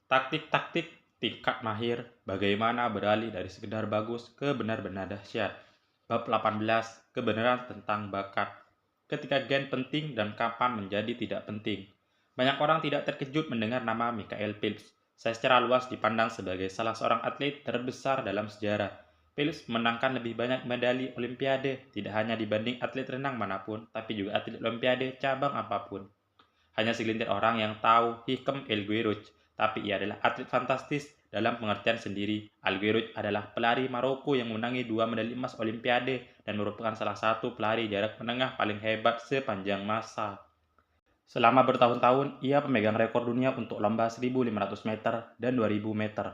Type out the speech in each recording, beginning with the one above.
Taktik-taktik tingkat mahir, bagaimana beralih dari sekedar bagus ke benar-benar dahsyat. Bab 18, kebenaran tentang bakat. Ketika gen penting dan kapan menjadi tidak penting. Banyak orang tidak terkejut mendengar nama Michael Phelps. Saya secara luas dipandang sebagai salah seorang atlet terbesar dalam sejarah. Phelps menangkan lebih banyak medali Olimpiade, tidak hanya dibanding atlet renang manapun, tapi juga atlet Olimpiade cabang apapun. Hanya segelintir orang yang tahu Hikem El Guerrouj, tapi ia adalah atlet fantastis dalam pengertian sendiri. El Guerrouj adalah pelari Maroko yang menangi 2 medali emas Olimpiade dan merupakan salah satu pelari jarak menengah paling hebat sepanjang masa. Selama bertahun-tahun, ia pemegang rekor dunia untuk lomba 1.500 meter dan 2.000 meter.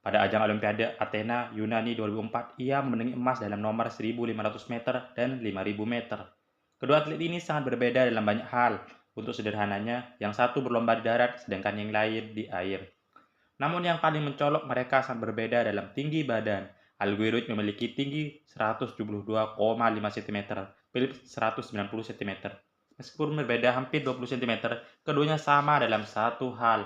Pada ajang Olimpiade Athena, Yunani 2004, ia memenangi emas dalam nomor 1.500 meter dan 5.000 meter. Kedua atlet ini sangat berbeda dalam banyak hal. Untuk sederhananya, yang satu berlomba di darat, sedangkan yang lain di air. Namun yang paling mencolok mereka sangat berbeda dalam tinggi badan. Alguerud memiliki tinggi 172,5 cm, Philips 190 cm. Meskipun berbeda hampir 20 cm, keduanya sama dalam satu hal.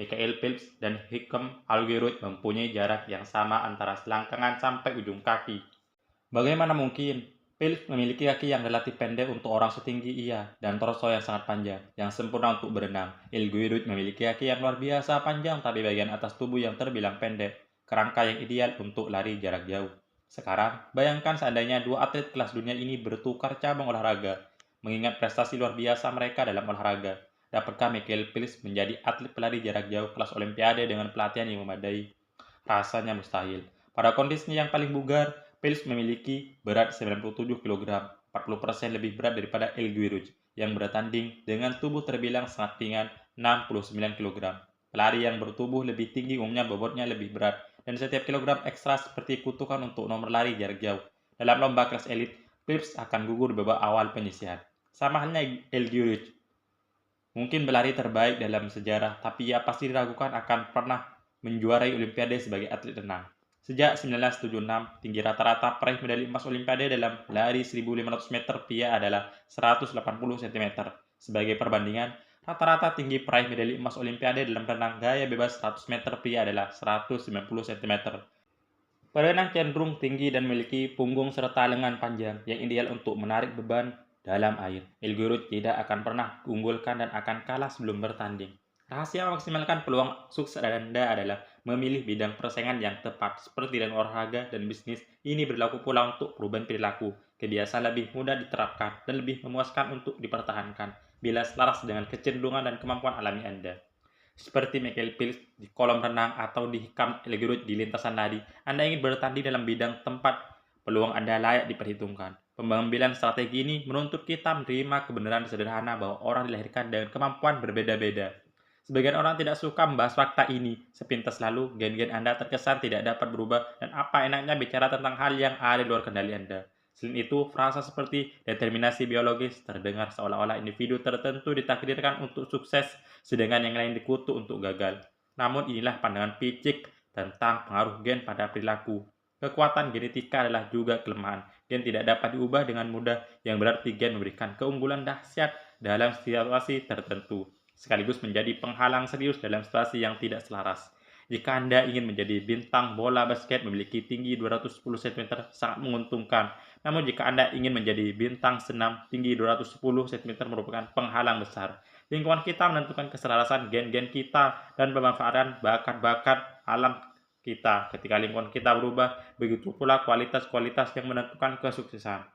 Michael Phelps dan Hikem Alguerud mempunyai jarak yang sama antara selangkangan sampai ujung kaki. Bagaimana mungkin? Phillips memiliki kaki yang relatif pendek untuk orang setinggi ia, dan torso yang sangat panjang, yang sempurna untuk berenang. Il Guirut memiliki kaki yang luar biasa panjang, tapi bagian atas tubuh yang terbilang pendek, kerangka yang ideal untuk lari jarak jauh. Sekarang, bayangkan seandainya dua atlet kelas dunia ini bertukar cabang olahraga, mengingat prestasi luar biasa mereka dalam olahraga. Dapatkah Michael Phelps menjadi atlet pelari jarak jauh kelas Olimpiade dengan pelatihan yang memadai? Rasanya mustahil. Pada kondisinya yang paling bugar, Phelps memiliki berat 97 kg, 40% lebih berat daripada El Guirouj, yang bertanding dengan tubuh terbilang sangat ringan 69 kg. Pelari yang bertubuh lebih tinggi umumnya bobotnya lebih berat, dan setiap kilogram ekstra seperti kutukan untuk nomor lari jarak jauh. Dalam lomba kelas elit, Phelps akan gugur di babak awal penyisihan. Sama halnya El Guirouj, mungkin berlari terbaik dalam sejarah, tapi ia pasti diragukan akan pernah menjuarai Olimpiade sebagai atlet renang. Sejak 1976, tinggi rata-rata peraih medali emas Olimpiade dalam lari 1.500 meter pria adalah 180 cm. Sebagai perbandingan, rata-rata tinggi peraih medali emas Olimpiade dalam renang gaya bebas 100 meter pria adalah 190 cm. Perenang cenderung tinggi dan memiliki punggung serta lengan panjang yang ideal untuk menarik beban dalam air. El Guirut tidak akan pernah diunggulkan dan akan kalah sebelum bertanding. Rahasia memaksimalkan peluang sukses Anda adalah memilih bidang persaingan yang tepat. Seperti dalam olahraga dan bisnis, ini berlaku pula untuk perubahan perilaku. Kebiasaan lebih mudah diterapkan dan lebih memuaskan untuk dipertahankan bila selaras dengan kecenderungan dan kemampuan alami Anda. Seperti Michael Phelps di kolam renang atau di Hikam El Guerrouj di lintasan lari, Anda ingin bertanding dalam bidang tempat peluang Anda layak diperhitungkan. Pengambilan strategi ini menuntut kita menerima kebenaran sederhana bahwa orang dilahirkan dengan kemampuan berbeda-beda. Sebagian orang tidak suka membahas fakta ini, sepintas lalu gen-gen Anda terkesan tidak dapat berubah dan apa enaknya bicara tentang hal yang ada di luar kendali Anda. Selain itu, frasa seperti determinasi biologis terdengar seolah-olah individu tertentu ditakdirkan untuk sukses, sedangkan yang lain dikutuk untuk gagal. Namun inilah pandangan picik tentang pengaruh gen pada perilaku. Kekuatan genetika adalah juga kelemahan. Gen tidak dapat diubah dengan mudah, yang berarti gen memberikan keunggulan dahsyat dalam situasi tertentu, sekaligus menjadi penghalang serius dalam situasi yang tidak selaras. Jika Anda ingin menjadi bintang bola basket memiliki tinggi 210 cm sangat menguntungkan. Namun jika Anda ingin menjadi bintang senam tinggi 210 cm merupakan penghalang besar. Lingkungan kita menentukan keselarasan gen-gen kita dan pemanfaatan bakat-bakat alam kita. Ketika lingkungan kita berubah, begitu pula kualitas-kualitas yang menentukan kesuksesan.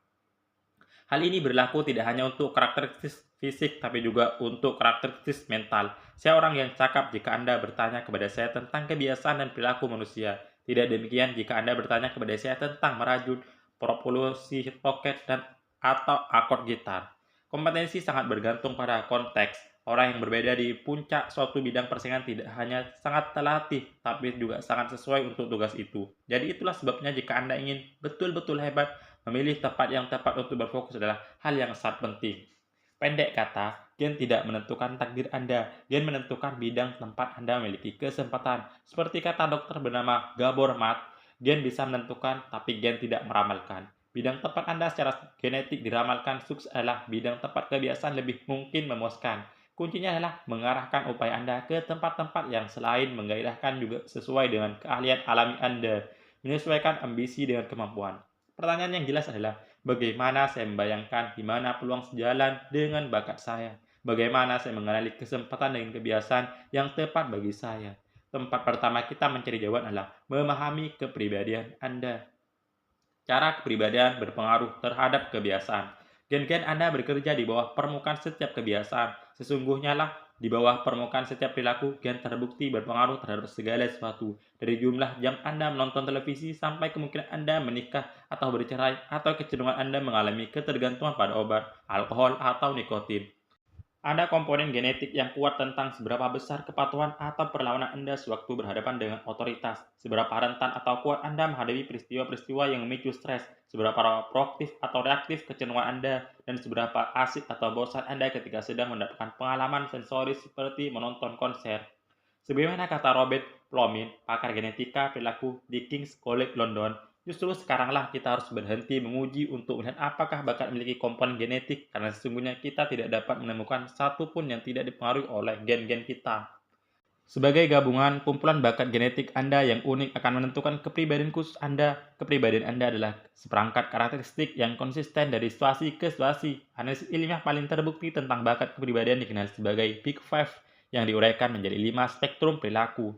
Hal ini berlaku tidak hanya untuk karakteristik fisik, tapi juga untuk karakteristik mental. Saya orang yang cakap jika Anda bertanya kepada saya tentang kebiasaan dan perilaku manusia. Tidak demikian jika Anda bertanya kepada saya tentang merajut, propulsi roket, dan atau akord gitar. Kompetensi sangat bergantung pada konteks. Orang yang berbeda di puncak suatu bidang persaingan tidak hanya sangat terlatih, tapi juga sangat sesuai untuk tugas itu. Jadi itulah sebabnya jika Anda ingin betul-betul hebat, memilih tempat yang tepat untuk berfokus adalah hal yang sangat penting. Pendek kata, gen tidak menentukan takdir Anda. Gen menentukan bidang tempat Anda memiliki kesempatan. Seperti kata dokter bernama Gabor Mat, gen bisa menentukan, tapi gen tidak meramalkan. Bidang tempat Anda secara genetik diramalkan sukses adalah bidang tempat kebiasaan lebih mungkin memuaskan. Kuncinya adalah mengarahkan upaya Anda ke tempat-tempat yang selain menggairahkan juga sesuai dengan keahlian alami Anda, menyesuaikan ambisi dengan kemampuan. Pertanyaan yang jelas adalah, bagaimana saya membayangkan di mana peluang sejalan dengan bakat saya? Bagaimana saya mengenali kesempatan dengan kebiasaan yang tepat bagi saya? Tempat pertama kita mencari jawaban adalah memahami kepribadian Anda. Cara kepribadian berpengaruh terhadap kebiasaan. Gen-gen Anda bekerja di bawah permukaan setiap kebiasaan. Sesungguhnya lah, di bawah permukaan setiap perilaku, gen terbukti berpengaruh terhadap segala sesuatu. Dari jumlah jam Anda menonton televisi sampai kemungkinan Anda menikah atau bercerai, atau kecenderungan Anda mengalami ketergantungan pada obat, alkohol, atau nikotin. Ada komponen genetik yang kuat tentang seberapa besar kepatuhan atau perlawanan Anda sewaktu berhadapan dengan otoritas, seberapa rentan atau kuat Anda menghadapi peristiwa-peristiwa yang memicu stres, seberapa proaktif atau reaktif kecenderungan Anda, dan seberapa asik atau bosan Anda ketika sedang mendapatkan pengalaman sensoris seperti menonton konser. Sebagaimana kata Robert Plomin, pakar genetika perilaku di King's College London, justru sekaranglah kita harus berhenti menguji untuk melihat apakah bakat memiliki komponen genetik, karena sesungguhnya kita tidak dapat menemukan satu pun yang tidak dipengaruhi oleh gen-gen kita. Sebagai gabungan kumpulan bakat genetik Anda yang unik akan menentukan kepribadian khusus Anda. Kepribadian Anda adalah seperangkat karakteristik yang konsisten dari situasi ke situasi. Analisis ilmiah paling terbukti tentang bakat kepribadian dikenal sebagai Big Five, yang diuraikan menjadi 5 spektrum perilaku.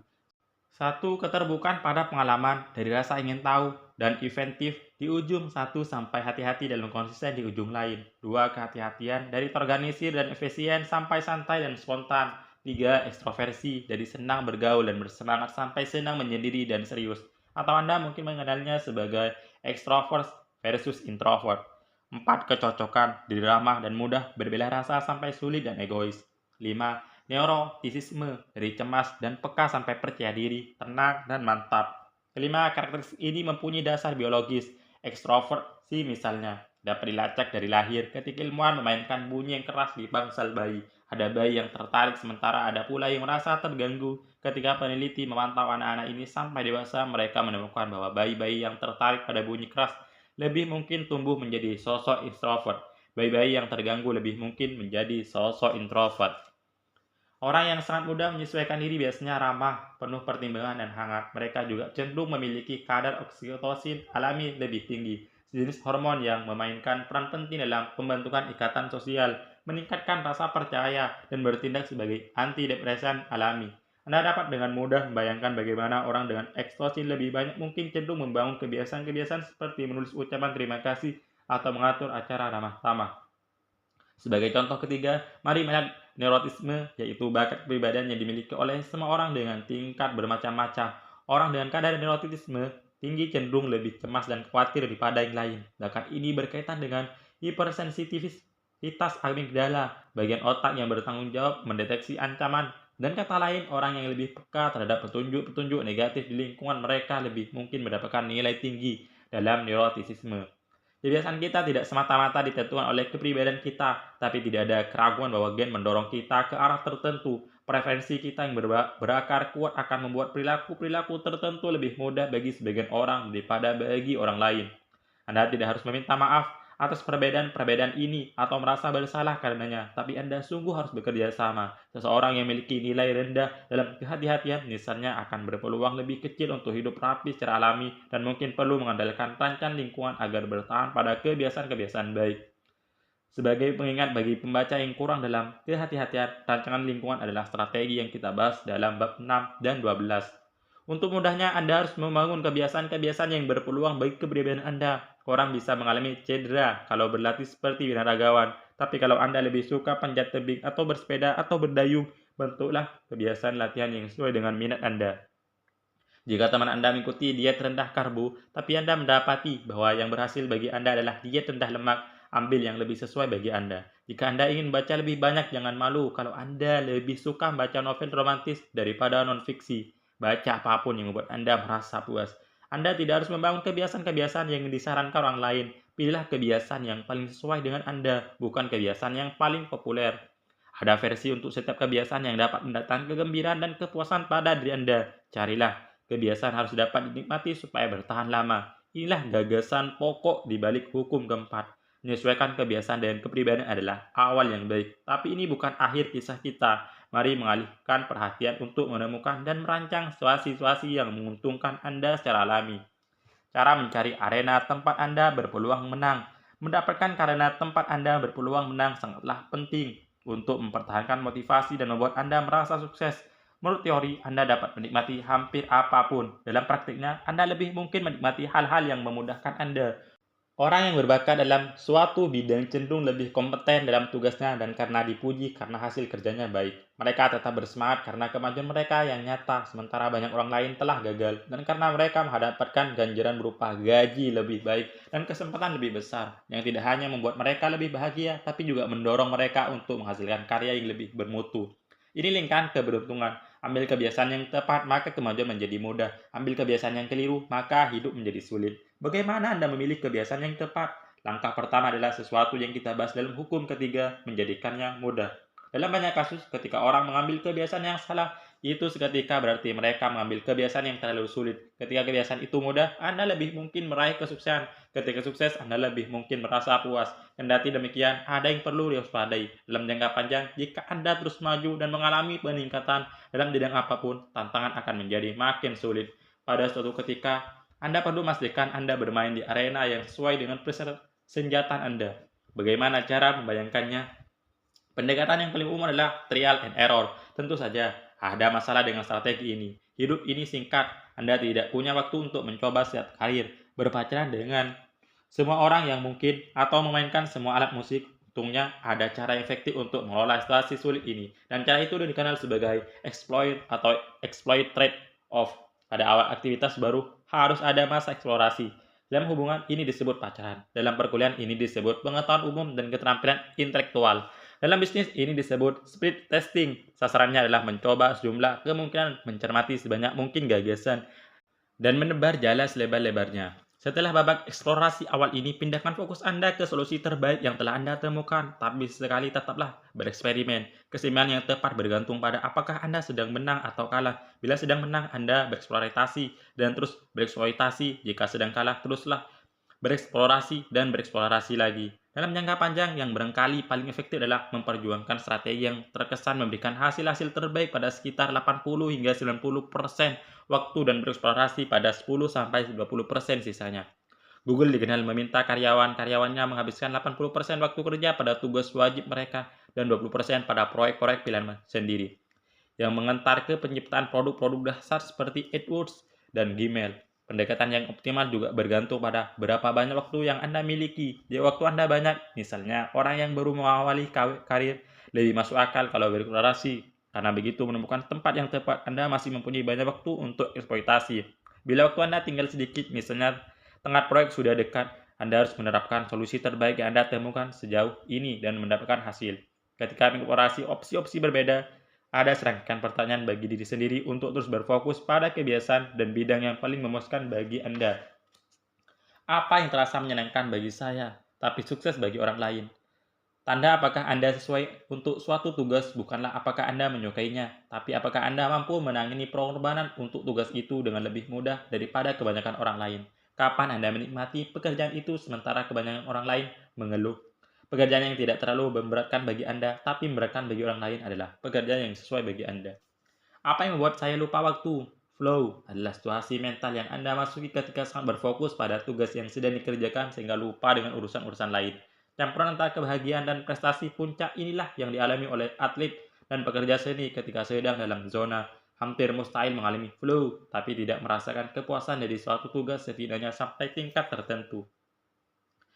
1. Keterbukaan pada pengalaman, dari rasa ingin tahu dan inventif di ujung satu sampai hati-hati dan konsisten di ujung lain. 2. Kehati-hatian, dari terorganisir dan efisien sampai santai dan spontan. 3. Ekstroversi, dari senang bergaul dan bersemangat sampai senang menyendiri dan serius. Atau Anda mungkin mengenalnya sebagai extrovert versus introvert. 4. Kecocokan, dari ramah dan mudah berbela rasa sampai sulit dan egois. 5. Neurotisisme, dari cemas dan peka sampai percaya diri, tenang dan mantap. Kelima, karakteristik ini mempunyai dasar biologis. Ekstroversi misalnya dapat dilacak dari lahir ketika ilmuwan memainkan bunyi yang keras di bangsal bayi. Ada bayi yang tertarik, sementara ada pula yang merasa terganggu. Ketika peneliti memantau anak-anak ini sampai dewasa, mereka menemukan bahwa bayi-bayi yang tertarik pada bunyi keras lebih mungkin tumbuh menjadi sosok extrovert. Bayi-bayi yang terganggu lebih mungkin menjadi sosok introvert. Orang yang sangat mudah menyesuaikan diri biasanya ramah, penuh pertimbangan dan hangat. Mereka juga cenderung memiliki kadar oksitosin alami lebih tinggi, sejenis hormon yang memainkan peran penting dalam pembentukan ikatan sosial, meningkatkan rasa percaya, dan bertindak sebagai antidepresan alami. Anda dapat dengan mudah membayangkan bagaimana orang dengan oksitosin lebih banyak mungkin cenderung membangun kebiasaan-kebiasaan seperti menulis ucapan terima kasih atau mengatur acara ramah tamah. Sebagai contoh ketiga, mari melihat neurotisme, yaitu bakat kepribadian yang dimiliki oleh semua orang dengan tingkat bermacam-macam. Orang dengan kadar neurotisme tinggi cenderung lebih cemas dan khawatir daripada yang lain. Bakat ini berkaitan dengan hipersensitivitas amigdala, bagian otak yang bertanggung jawab mendeteksi ancaman. Dan kata lain, orang yang lebih peka terhadap petunjuk-petunjuk negatif di lingkungan mereka lebih mungkin mendapatkan nilai tinggi dalam neurotisisme. Kebiasaan kita tidak semata-mata ditentukan oleh kepribadian kita, tapi tidak ada keraguan bahwa gen mendorong kita ke arah tertentu. Preferensi kita yang berakar kuat akan membuat perilaku-perilaku tertentu lebih mudah bagi sebagian orang daripada bagi orang lain. Anda tidak harus meminta maaf atas perbedaan-perbedaan ini atau merasa bersalah karenanya, tapi Anda sungguh harus bekerja sama. Seseorang yang memiliki nilai rendah dalam kehati-hatian misalnya akan berpeluang lebih kecil untuk hidup rapi secara alami dan mungkin perlu mengandalkan rancang lingkungan agar bertahan pada kebiasaan-kebiasaan baik. Sebagai pengingat bagi pembaca yang kurang dalam kehati-hatian, rancangan lingkungan adalah strategi yang kita bahas dalam bab 6 dan 12. Untuk mudahnya, Anda harus membangun kebiasaan-kebiasaan yang berpeluang bagi kepribadian Anda. Orang bisa mengalami cedera kalau berlatih seperti binaragawan. Tapi kalau Anda lebih suka panjat tebing atau bersepeda atau berdayung, bentuklah kebiasaan latihan yang sesuai dengan minat Anda. Jika teman Anda mengikuti diet rendah karbo, tapi Anda mendapati bahwa yang berhasil bagi Anda adalah diet rendah lemak, ambil yang lebih sesuai bagi Anda. Jika Anda ingin baca lebih banyak, jangan malu kalau Anda lebih suka membaca novel romantis daripada non-fiksi. Baca apapun yang membuat Anda merasa puas. Anda tidak harus membangun kebiasaan-kebiasaan yang disarankan orang lain. Pilihlah kebiasaan yang paling sesuai dengan Anda, bukan kebiasaan yang paling populer. Ada versi untuk setiap kebiasaan yang dapat mendatangkan kegembiraan dan kepuasan pada diri Anda. Carilah. Kebiasaan harus dapat dinikmati supaya bertahan lama. Inilah gagasan pokok di balik hukum keempat. Menyesuaikan kebiasaan dengan kepribadian adalah awal yang baik, tapi ini bukan akhir kisah kita. Mari mengalihkan perhatian untuk menemukan dan merancang situasi-situasi yang menguntungkan Anda secara alami. Cara mencari arena tempat Anda berpeluang menang. Mendapatkan arena tempat Anda berpeluang menang sangatlah penting untuk mempertahankan motivasi dan membuat Anda merasa sukses. Menurut teori, Anda dapat menikmati hampir apapun. Dalam praktiknya, Anda lebih mungkin menikmati hal-hal yang memudahkan Anda. Orang yang berbakat dalam suatu bidang cenderung lebih kompeten dalam tugasnya dan karena dipuji karena hasil kerjanya baik. Mereka tetap bersemangat karena kemajuan mereka yang nyata, sementara banyak orang lain telah gagal dan karena mereka mendapatkan ganjaran berupa gaji lebih baik dan kesempatan lebih besar, yang tidak hanya membuat mereka lebih bahagia, tapi juga mendorong mereka untuk menghasilkan karya yang lebih bermutu. Ini lingkaran keberuntungan. Ambil kebiasaan yang tepat, maka kemajuan menjadi mudah. Ambil kebiasaan yang keliru, maka hidup menjadi sulit. Bagaimana Anda memilih kebiasaan yang tepat? Langkah pertama adalah sesuatu yang kita bahas dalam hukum ketiga, menjadikannya mudah. Dalam banyak kasus, ketika orang mengambil kebiasaan yang salah, itu seketika berarti mereka mengambil kebiasaan yang terlalu sulit. Ketika kebiasaan itu mudah, Anda lebih mungkin meraih kesuksesan. Ketika sukses, Anda lebih mungkin merasa puas. Kendati demikian, ada yang perlu diwaspadai. Dalam jangka panjang, jika Anda terus maju dan mengalami peningkatan dalam bidang apapun, tantangan akan menjadi makin sulit. Pada suatu ketika, Anda perlu memastikan Anda bermain di arena yang sesuai dengan persenjataan Anda. Bagaimana cara membayangkannya? Pendekatan yang paling umum adalah trial and error. Tentu saja, ada masalah dengan strategi ini. Hidup ini singkat, Anda tidak punya waktu untuk mencoba setiap karir, berpacaran dengan semua orang yang mungkin, atau memainkan semua alat musik. Untungnya, ada cara efektif untuk mengelola situasi sulit ini. Dan cara itu dikenal sebagai exploit atau exploit trade-off. Pada awal aktivitas baru, harus ada masa eksplorasi. Dalam hubungan, ini disebut pacaran. Dalam perkuliahan, ini disebut pengetahuan umum dan keterampilan intelektual. Dalam bisnis, ini disebut split testing. Sasarannya adalah mencoba sejumlah kemungkinan, mencermati sebanyak mungkin gagasan, dan menebar jala selebar-lebarnya. Setelah babak eksplorasi awal ini, pindahkan fokus Anda ke solusi terbaik yang telah Anda temukan, tapi sekali tetaplah bereksperimen. Keseimbangan yang tepat bergantung pada apakah Anda sedang menang atau kalah. Bila sedang menang, Anda bereksploitasi dan terus bereksploitasi. Jika sedang kalah, teruslah bereksplorasi dan bereksplorasi lagi. Dalam jangka panjang, yang barangkali paling efektif adalah memperjuangkan strategi yang terkesan memberikan hasil-hasil terbaik pada sekitar 80 hingga 90% waktu dan bereksplorasi pada 10-20% sisanya. Google dikenal meminta karyawan-karyawannya menghabiskan 80% waktu kerja pada tugas wajib mereka dan 20% pada proyek-proyek pilihan sendiri, yang mengantar ke penciptaan produk-produk dasar seperti AdWords dan Gmail. Pendekatan yang optimal juga bergantung pada berapa banyak waktu yang Anda miliki. Jika waktu Anda banyak, misalnya orang yang baru mengawali karir, lebih masuk akal kalau bereksplorasi. Karena begitu menemukan tempat yang tepat, Anda masih mempunyai banyak waktu untuk eksploitasi. Bila waktu Anda tinggal sedikit, misalnya tengah proyek sudah dekat, Anda harus menerapkan solusi terbaik yang Anda temukan sejauh ini dan mendapatkan hasil. Ketika mengeksplorasi opsi-opsi berbeda, ada serangkaian pertanyaan bagi diri sendiri untuk terus berfokus pada kebiasaan dan bidang yang paling memuaskan bagi Anda. Apa yang terasa menyenangkan bagi saya, tapi sukses bagi orang lain? Tanda apakah Anda sesuai untuk suatu tugas bukanlah apakah Anda menyukainya, tapi apakah Anda mampu menangani pengorbanan untuk tugas itu dengan lebih mudah daripada kebanyakan orang lain. Kapan Anda menikmati pekerjaan itu sementara kebanyakan orang lain mengeluh? Pekerjaan yang tidak terlalu memberatkan bagi Anda, tapi memberatkan bagi orang lain adalah pekerjaan yang sesuai bagi Anda. Apa yang membuat saya lupa waktu? Flow adalah situasi mental yang Anda masuki ketika sangat berfokus pada tugas yang sedang dikerjakan sehingga lupa dengan urusan-urusan lain. Campuran antara kebahagiaan dan prestasi puncak inilah yang dialami oleh atlet dan pekerja seni ketika sedang dalam zona hampir mustahil mengalami flow, tapi tidak merasakan kepuasan dari suatu tugas setidaknya sampai tingkat tertentu,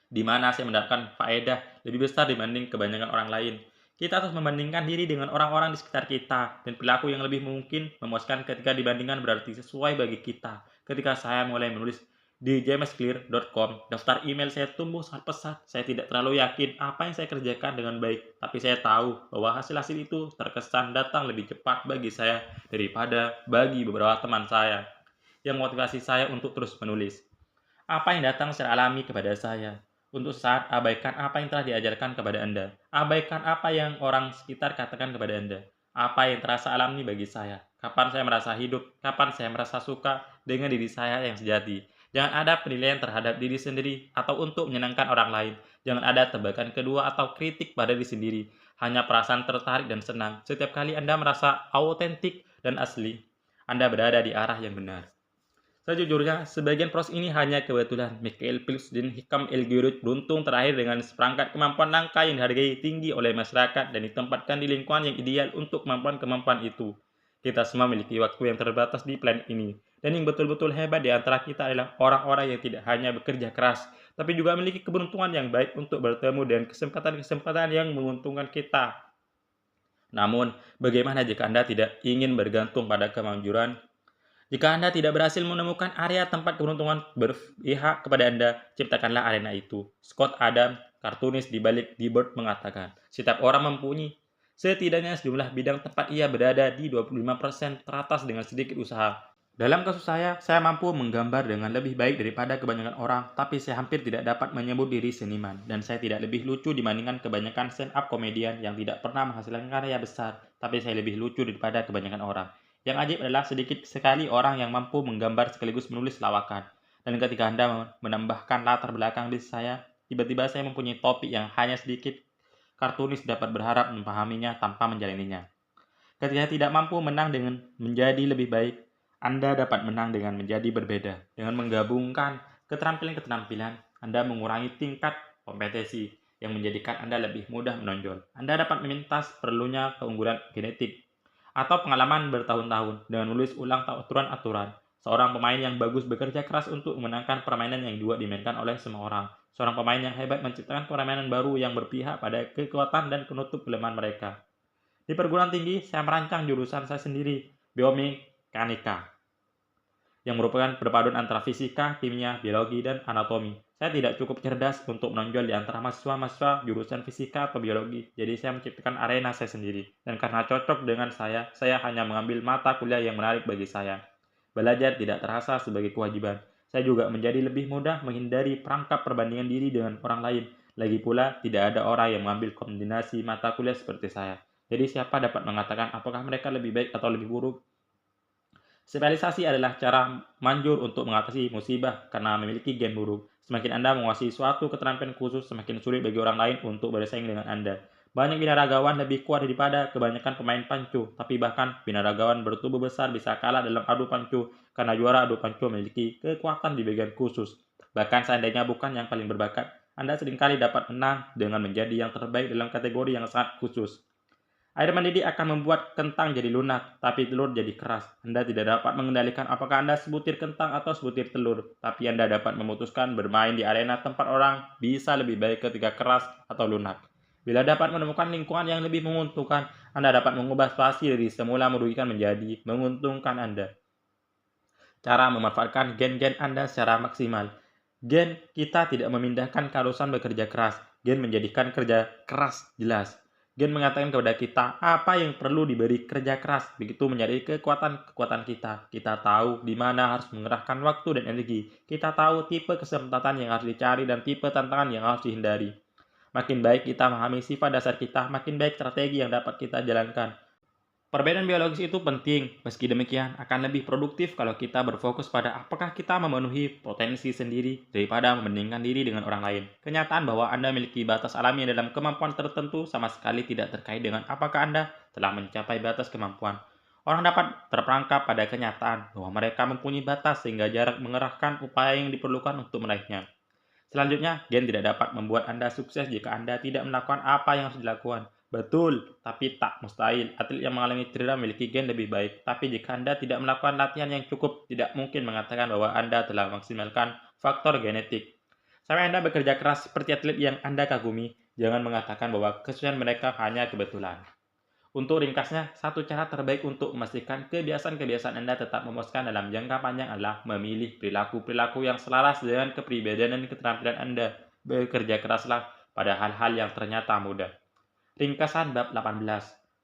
di mana saya mendapatkan faedah lebih besar dibanding kebanyakan orang lain. Kita harus membandingkan diri dengan orang-orang di sekitar kita, dan perilaku yang lebih mungkin memuaskan ketika dibandingkan berarti sesuai bagi kita. Ketika saya mulai menulis di jamesclear.com, daftar email saya tumbuh sangat pesat. Saya tidak terlalu yakin apa yang saya kerjakan dengan baik, tapi saya tahu bahwa hasil-hasil itu terkesan datang lebih cepat bagi saya daripada bagi beberapa teman saya, yang motivasi saya untuk terus menulis. Apa yang datang secara alami kepada saya? Untuk saat, abaikan apa yang telah diajarkan kepada Anda. Abaikan apa yang orang sekitar katakan kepada Anda. Apa yang terasa alami bagi saya. Kapan saya merasa hidup, kapan saya merasa suka dengan diri saya yang sejati. Jangan ada penilaian terhadap diri sendiri atau untuk menyenangkan orang lain. Jangan ada tebakan kedua atau kritik pada diri sendiri. Hanya perasaan tertarik dan senang. Setiap kali Anda merasa autentik dan asli, Anda berada di arah yang benar. Sejujurnya, sebagian proses ini hanya kebetulan. Michael Phelps dan Hikam El Guerrouj beruntung terakhir dengan seperangkat kemampuan langka yang dihargai tinggi oleh masyarakat dan ditempatkan di lingkungan yang ideal untuk kemampuan-kemampuan itu. Kita semua memiliki waktu yang terbatas di planet ini. Dan yang betul-betul hebat di antara kita adalah orang-orang yang tidak hanya bekerja keras, tapi juga memiliki keberuntungan yang baik untuk bertemu dengan kesempatan-kesempatan yang menguntungkan kita. Namun, bagaimana jika Anda tidak ingin bergantung pada kemanjuran? Jika Anda tidak berhasil menemukan area tempat keberuntungan berpihak kepada Anda, ciptakanlah arena itu. Scott Adams, kartunis di balik The Bird, mengatakan, setiap orang mempunyai setidaknya sejumlah bidang tempat ia berada di 25% teratas dengan sedikit usaha. Dalam kasus saya mampu menggambar dengan lebih baik daripada kebanyakan orang, tapi saya hampir tidak dapat menyebut diri seniman, dan saya tidak lebih lucu dibandingkan kebanyakan stand-up komedian yang tidak pernah menghasilkan karya besar, tapi saya lebih lucu daripada kebanyakan orang. Yang ajib adalah sedikit sekali orang yang mampu menggambar sekaligus menulis lawakan. Dan ketika Anda menambahkan latar belakang di saya, tiba-tiba saya mempunyai topik yang hanya sedikit kartunis dapat berharap memahaminya tanpa menjalaninya. Ketika tidak mampu menang dengan menjadi lebih baik, Anda dapat menang dengan menjadi berbeda. Dengan menggabungkan keterampilan-keterampilan, Anda mengurangi tingkat kompetensi yang menjadikan Anda lebih mudah menonjol. Anda dapat memintas perlunya keunggulan genetik atau pengalaman bertahun-tahun dengan menulis ulang aturan-aturan. Seorang pemain yang bagus bekerja keras untuk memenangkan permainan yang juga dimainkan oleh semua orang. Seorang pemain yang hebat menciptakan permainan baru yang berpihak pada kekuatan dan penutup kelemahan mereka. Di perguruan tinggi, saya merancang jurusan saya sendiri, biomekanika, yang merupakan perpaduan antara fisika, kimia, biologi, dan anatomi. Saya tidak cukup cerdas untuk menonjol di antara mahasiswa-mahasiswa jurusan fisika atau biologi, jadi saya menciptakan arena saya sendiri. Dan karena cocok dengan saya hanya mengambil mata kuliah yang menarik bagi saya. Belajar tidak terasa sebagai kewajiban. Saya juga menjadi lebih mudah menghindari perangkap perbandingan diri dengan orang lain. Lagi pula, tidak ada orang yang mengambil kombinasi mata kuliah seperti saya. Jadi siapa dapat mengatakan apakah mereka lebih baik atau lebih buruk? Spesialisasi adalah cara manjur untuk mengatasi musibah karena memiliki gen buruk. Semakin Anda menguasai suatu keterampilan khusus, semakin sulit bagi orang lain untuk bersaing dengan Anda. Banyak binaragawan lebih kuat daripada kebanyakan pemain pancu, tapi bahkan binaragawan bertubuh besar bisa kalah dalam adu pancu karena juara adu pancu memiliki kekuatan di bagian khusus. Bahkan seandainya bukan yang paling berbakat, Anda seringkali dapat menang dengan menjadi yang terbaik dalam kategori yang sangat khusus. Air mendidih akan membuat kentang jadi lunak, tapi telur jadi keras. Anda tidak dapat mengendalikan apakah Anda sebutir kentang atau sebutir telur, tapi Anda dapat memutuskan bermain di arena tempat orang bisa lebih baik ketika keras atau lunak. Bila dapat menemukan lingkungan yang lebih menguntungkan, Anda dapat mengubah situasi dari semula merugikan menjadi menguntungkan Anda. Cara memanfaatkan gen-gen Anda secara maksimal. Gen kita tidak memindahkan keharusan bekerja keras. Gen menjadikan kerja keras jelas. Gen mengatakan kepada kita apa yang perlu diberi kerja keras, begitu menjadi kekuatan-kekuatan kita. Kita tahu di mana harus mengerahkan waktu dan energi. Kita tahu tipe kesempatan yang harus dicari dan tipe tantangan yang harus dihindari. Makin baik kita memahami sifat dasar kita, makin baik strategi yang dapat kita jalankan. Perbedaan biologis itu penting, meski demikian akan lebih produktif kalau kita berfokus pada apakah kita memenuhi potensi sendiri daripada membandingkan diri dengan orang lain. Kenyataan bahwa Anda memiliki batas alami dalam kemampuan tertentu sama sekali tidak terkait dengan apakah Anda telah mencapai batas kemampuan. Orang dapat terperangkap pada kenyataan bahwa mereka mempunyai batas sehingga jarak mengerahkan upaya yang diperlukan untuk meraihnya. Selanjutnya, gen tidak dapat membuat Anda sukses jika Anda tidak melakukan apa yang harus dilakukan. Betul, tapi tak mustahil. Atlet yang mengalami cedera memiliki gen lebih baik. Tapi jika Anda tidak melakukan latihan yang cukup, tidak mungkin mengatakan bahwa Anda telah memaksimalkan faktor genetik. Sampai Anda bekerja keras seperti atlet yang Anda kagumi, jangan mengatakan bahwa kesuksesan mereka hanya kebetulan. Untuk ringkasnya, satu cara terbaik untuk memastikan kebiasaan-kebiasaan Anda tetap memuaskan dalam jangka panjang adalah memilih perilaku-perilaku yang selaras dengan kepribadian dan keterampilan Anda. Bekerja keraslah pada hal-hal yang ternyata mudah. Ringkasan bab 18.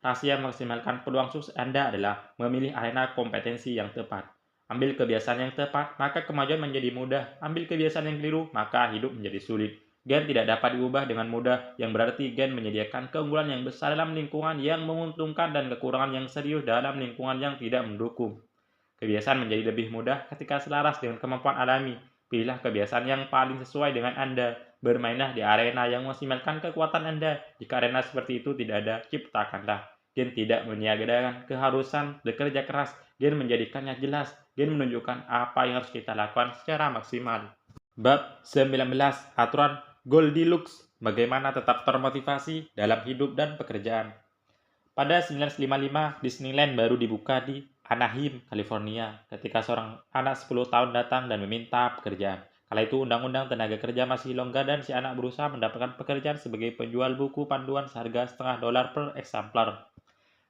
Rahasia memaksimalkan peluang sukses Anda adalah memilih arena kompetensi yang tepat. Ambil kebiasaan yang tepat, maka kemajuan menjadi mudah. Ambil kebiasaan yang keliru, maka hidup menjadi sulit. Gen tidak dapat diubah dengan mudah, yang berarti gen menyediakan keunggulan yang besar dalam lingkungan yang menguntungkan dan kekurangan yang serius dalam lingkungan yang tidak mendukung. Kebiasaan menjadi lebih mudah ketika selaras dengan kemampuan alami. Pilihlah kebiasaan yang paling sesuai dengan Anda. Bermainlah di arena yang memaksimalkan kekuatan Anda. Jika arena seperti itu tidak ada, ciptakanlah. Gen tidak meniadakan keharusan bekerja keras. Gen menjadikannya jelas. Gen menunjukkan apa yang harus kita lakukan secara maksimal. Bab 19. Aturan Goldilocks. Bagaimana tetap termotivasi dalam hidup dan pekerjaan. Pada 1955, Disneyland baru dibuka di Anaheim, California, ketika seorang anak 10 tahun datang dan meminta pekerjaan. Kala itu undang-undang tenaga kerja masih longgar dan si anak berusaha mendapatkan pekerjaan sebagai penjual buku panduan seharga $0,5 per eksemplar.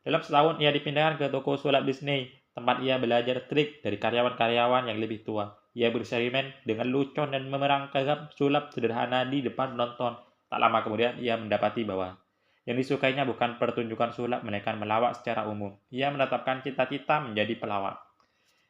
Dalam setahun, ia dipindahkan ke toko sulap Disney, tempat ia belajar trik dari karyawan-karyawan yang lebih tua. Ia bereksperimen dengan lucon dan memerangkap sulap sederhana di depan penonton. Tak lama kemudian, ia mendapati bahwa yang disukainya bukan pertunjukan sulap, melainkan melawak secara umum. Ia menetapkan cita-cita menjadi pelawak.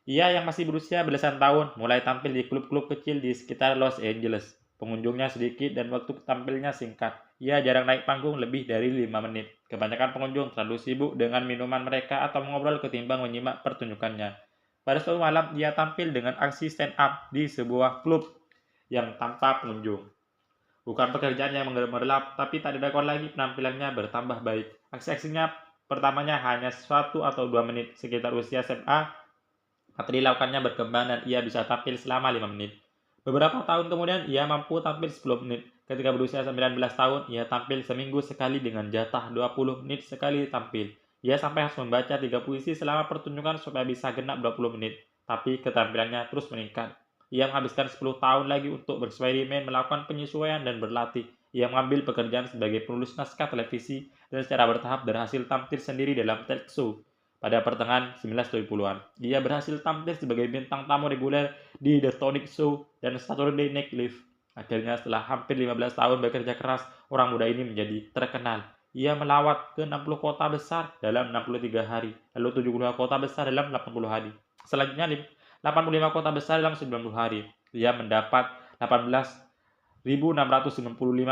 Ia yang masih berusia belasan tahun mulai tampil di klub-klub kecil di sekitar Los Angeles. Pengunjungnya sedikit dan waktu tampilnya singkat. Ia jarang naik panggung lebih dari 5 menit. Kebanyakan pengunjung terlalu sibuk dengan minuman mereka atau mengobrol ketimbang menyimak pertunjukannya. Pada suatu malam, ia tampil dengan aksi stand up di sebuah klub yang tanpa pengunjung. Bukan pekerjaan yang menggemerlap, tapi tak diragukan lagi penampilannya bertambah baik. Aksi-aksinya pertamanya hanya 1 atau 2 menit, sekitar usia SMA, materi lakukannya berkembang dan ia bisa tampil selama 5 menit. Beberapa tahun kemudian, ia mampu tampil 10 menit. Ketika berusia 19 tahun, ia tampil seminggu sekali dengan jatah 20 menit sekali tampil. Ia sampai harus membaca 3 puisi selama pertunjukan supaya bisa genap 20 menit. Tapi keterampilannya terus meningkat. Ia menghabiskan 10 tahun lagi untuk bereksperimen, melakukan penyesuaian, dan berlatih. Ia mengambil pekerjaan sebagai penulis naskah televisi dan secara bertahap berhasil tampil sendiri dalam talk show. Pada pertengahan 1970-an, ia berhasil tampil sebagai bintang tamu reguler di The Tonight Show dan Saturday Night Live. Akhirnya setelah hampir 15 tahun bekerja keras, orang muda ini menjadi terkenal. Ia melawat ke 60 kota besar dalam 63 hari, lalu 72 kota besar dalam 80 hari. Selanjutnya 85 kota besar dalam 90 hari. Ia mendapat 18.695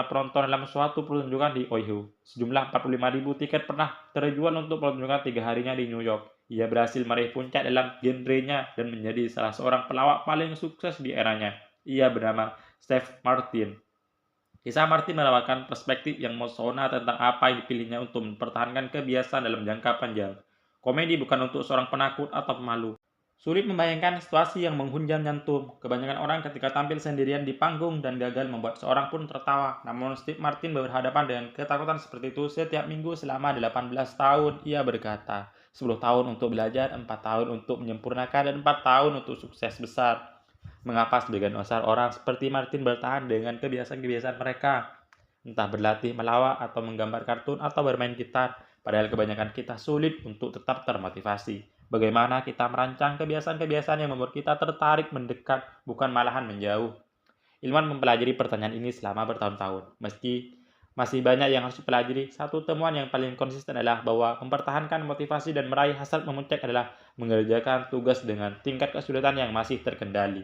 penonton dalam suatu pertunjukan di Ohio. Sejumlah 45.000 tiket pernah terjual untuk pertunjukan 3 harinya di New York. Ia berhasil meraih puncak dalam genrenya dan menjadi salah seorang pelawak paling sukses di eranya. Ia bernama Steve Martin. Kisah Martin menawarkan perspektif yang mesona tentang apa yang dipilihnya untuk mempertahankan kebiasaan dalam jangka panjang. Komedi bukan untuk seorang penakut atau pemalu. Sulit membayangkan situasi yang menghunjam jantung. Kebanyakan orang ketika tampil sendirian di panggung dan gagal membuat seorang pun tertawa. Namun Steve Martin berhadapan dengan ketakutan seperti itu setiap minggu selama 18 tahun. Ia berkata, 10 tahun untuk belajar, 4 tahun untuk menyempurnakan, dan 4 tahun untuk sukses besar. Mengapa sebagian besar orang seperti Martin bertahan dengan kebiasaan-kebiasaan mereka? Entah berlatih melawak atau menggambar kartun atau bermain gitar, padahal kebanyakan kita sulit untuk tetap termotivasi. Bagaimana kita merancang kebiasaan-kebiasaan yang membuat kita tertarik mendekat, bukan malahan menjauh? Ilmuwan mempelajari pertanyaan ini selama bertahun-tahun. Meski masih banyak yang harus dipelajari, satu temuan yang paling konsisten adalah bahwa mempertahankan motivasi dan meraih hasrat memuncak adalah mengerjakan tugas dengan tingkat kesulitan yang masih terkendali.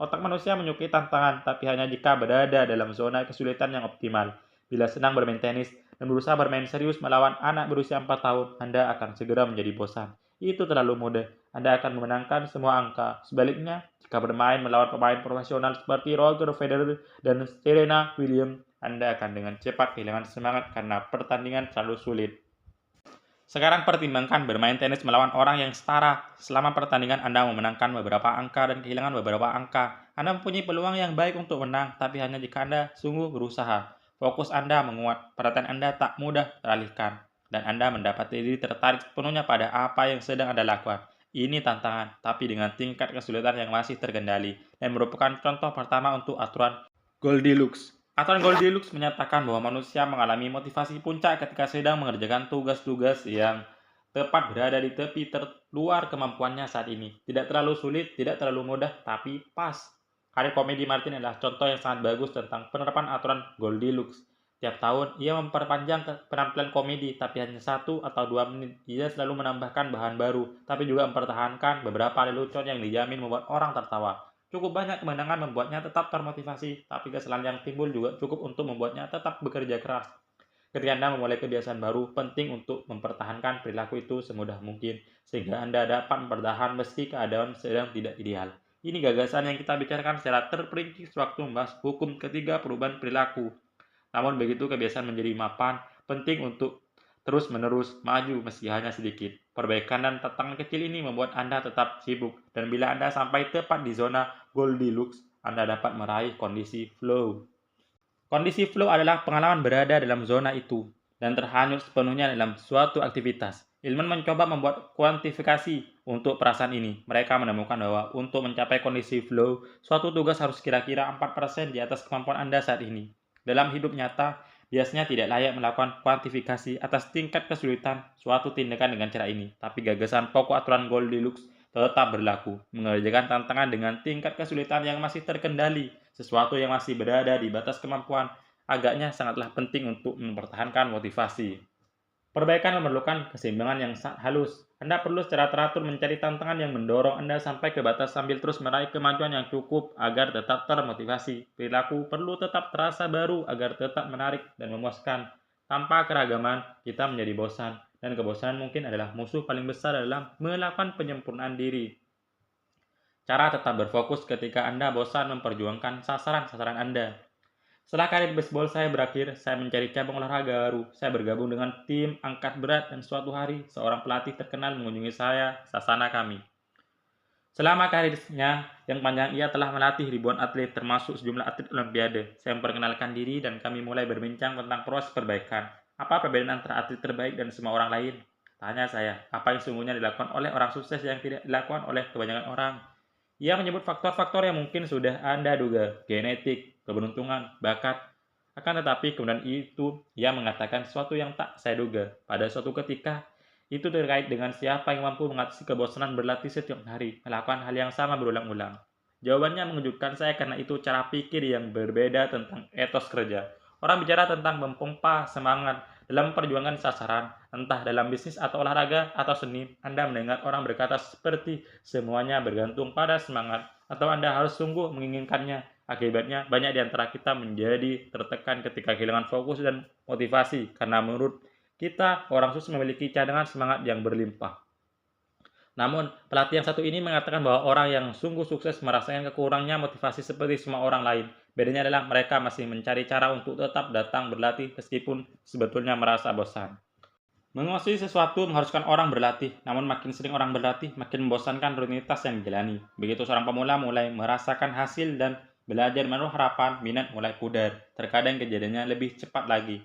Otak manusia menyukai tantangan, tapi hanya jika berada dalam zona kesulitan yang optimal. Bila senang bermain tenis dan berusaha bermain serius melawan anak berusia 4 tahun, Anda akan segera menjadi bosan. Itu terlalu mudah. Anda akan memenangkan semua angka. Sebaliknya, jika bermain melawan pemain profesional seperti Roger Federer dan Serena Williams, Anda akan dengan cepat kehilangan semangat karena pertandingan terlalu sulit. Sekarang pertimbangkan bermain tenis melawan orang yang setara. Selama pertandingan Anda memenangkan beberapa angka dan kehilangan beberapa angka. Anda mempunyai peluang yang baik untuk menang, tapi hanya jika Anda sungguh berusaha. Fokus Anda menguat, perhatian Anda tak mudah teralihkan, dan Anda mendapat diri tertarik sepenuhnya pada apa yang sedang Anda lakukan. Ini tantangan, tapi dengan tingkat kesulitan yang masih terkendali, dan merupakan contoh pertama untuk aturan Goldilocks. Aturan Goldilocks menyatakan bahwa manusia mengalami motivasi puncak ketika sedang mengerjakan tugas-tugas yang tepat berada di tepi terluar kemampuannya saat ini. Tidak terlalu sulit, tidak terlalu mudah, tapi pas. Karya komedi Martin adalah contoh yang sangat bagus tentang penerapan aturan Goldilocks. Tiap tahun, ia memperpanjang penampilan komedi, tapi hanya 1 atau 2 menit. Ia selalu menambahkan bahan baru, tapi juga mempertahankan beberapa lelucon yang dijamin membuat orang tertawa. Cukup banyak kemenangan membuatnya tetap termotivasi, tapi kesalahan yang timbul juga cukup untuk membuatnya tetap bekerja keras. Ketika Anda memulai kebiasaan baru, penting untuk mempertahankan perilaku itu semudah mungkin, sehingga Anda dapat bertahan meski keadaan sedang tidak ideal. Ini gagasan yang kita bicarakan secara terperinci sewaktu membahas hukum ketiga perubahan perilaku. Namun begitu kebiasaan menjadi mapan, penting untuk terus-menerus maju meski hanya sedikit. Perbaikan dan tantangan kecil ini membuat Anda tetap sibuk, dan bila Anda sampai tepat di zona Goldilocks, Anda dapat meraih kondisi flow. Kondisi flow adalah pengalaman berada dalam zona itu dan terhanyut sepenuhnya dalam suatu aktivitas. Ilmuwan mencoba membuat kuantifikasi untuk perasaan ini. Mereka menemukan bahwa untuk mencapai kondisi flow, suatu tugas harus kira-kira 4% di atas kemampuan Anda saat ini. Dalam hidup nyata, biasanya tidak layak melakukan kuantifikasi atas tingkat kesulitan suatu tindakan dengan cara ini. Tapi gagasan pokok aturan Goldilocks tetap berlaku, mengerjakan tantangan dengan tingkat kesulitan yang masih terkendali, sesuatu yang masih berada di batas kemampuan, agaknya sangatlah penting untuk mempertahankan motivasi. Perbaikan memerlukan keseimbangan yang halus. Anda perlu secara teratur mencari tantangan yang mendorong Anda sampai ke batas sambil terus meraih kemajuan yang cukup agar tetap termotivasi. Perilaku perlu tetap terasa baru agar tetap menarik dan memuaskan. Tanpa keragaman, kita menjadi bosan, dan kebosanan mungkin adalah musuh paling besar dalam melakukan penyempurnaan diri. Cara tetap berfokus ketika Anda bosan memperjuangkan sasaran-sasaran Anda. Setelah karir baseball saya berakhir, saya mencari cabang olahraga baru. Saya bergabung dengan tim angkat berat dan suatu hari, seorang pelatih terkenal mengunjungi saya, sasana kami. Selama karirnya yang panjang, ia telah melatih ribuan atlet, termasuk sejumlah atlet olimpiade. Saya memperkenalkan diri dan kami mulai berbincang tentang proses perbaikan. Apa perbedaan antara atlet terbaik dan semua orang lain? Tanya saya, apa yang sungguhnya dilakukan oleh orang sukses yang tidak dilakukan oleh kebanyakan orang? Ia menyebut faktor-faktor yang mungkin sudah Anda duga, genetik, keberuntungan, bakat. Akan tetapi kemudian itu ia mengatakan sesuatu yang tak saya duga. Pada suatu ketika, itu terkait dengan siapa yang mampu mengatasi kebosanan berlatih setiap hari, melakukan hal yang sama berulang-ulang. Jawabannya mengejutkan saya karena itu cara pikir yang berbeda tentang etos kerja. Orang bicara tentang mempompa semangat dalam perjuangan sasaran, entah dalam bisnis atau olahraga atau seni. Anda mendengar orang berkata seperti semuanya bergantung pada semangat, atau Anda harus sungguh menginginkannya. Akibatnya, banyak di antara kita menjadi tertekan ketika kehilangan fokus dan motivasi, karena menurut kita, orang sukses memiliki cadangan semangat yang berlimpah. Namun, pelatih yang satu ini mengatakan bahwa orang yang sungguh sukses merasakan kekurangnya motivasi seperti semua orang lain. Bedanya adalah mereka masih mencari cara untuk tetap datang berlatih meskipun sebetulnya merasa bosan. Menguasai sesuatu mengharuskan orang berlatih, namun makin sering orang berlatih, makin membosankan rutinitas yang dijalani. Begitu seorang pemula mulai merasakan hasil dan belajar menaruh harapan, minat mulai pudar. Terkadang kejadiannya lebih cepat lagi.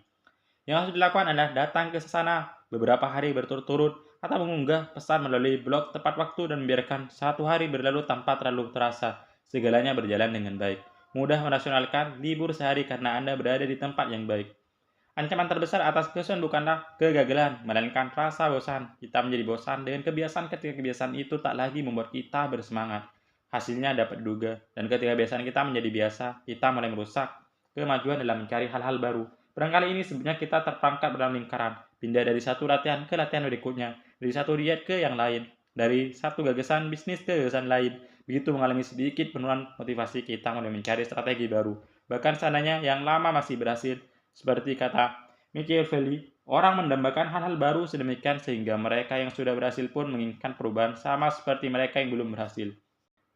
Yang harus dilakukan adalah datang ke sana beberapa hari berturut-turut atau mengunggah pesan melalui blog tepat waktu dan membiarkan satu hari berlalu tanpa terlalu terasa. Segalanya berjalan dengan baik. Mudah merasionalkan libur sehari karena Anda berada di tempat yang baik. Ancaman terbesar atas kesulitan bukanlah kegagalan, melainkan rasa bosan. Kita menjadi bosan dengan kebiasaan ketika kebiasaan itu tak lagi membuat kita bersemangat. Hasilnya dapat diduga, dan ketika kebiasaan kita menjadi biasa, kita mulai merusak kemajuan dalam mencari hal-hal baru. Barangkali ini sebenarnya kita terperangkap dalam lingkaran, pindah dari satu latihan ke latihan berikutnya, dari satu diet ke yang lain, dari satu gagasan bisnis ke gagasan lain. Begitu mengalami sedikit penurunan motivasi, kita mulai mencari strategi baru. Bahkan seandainya yang lama masih berhasil, seperti kata Machiavelli, orang mendambakan hal-hal baru sedemikian sehingga mereka yang sudah berhasil pun menginginkan perubahan sama seperti mereka yang belum berhasil.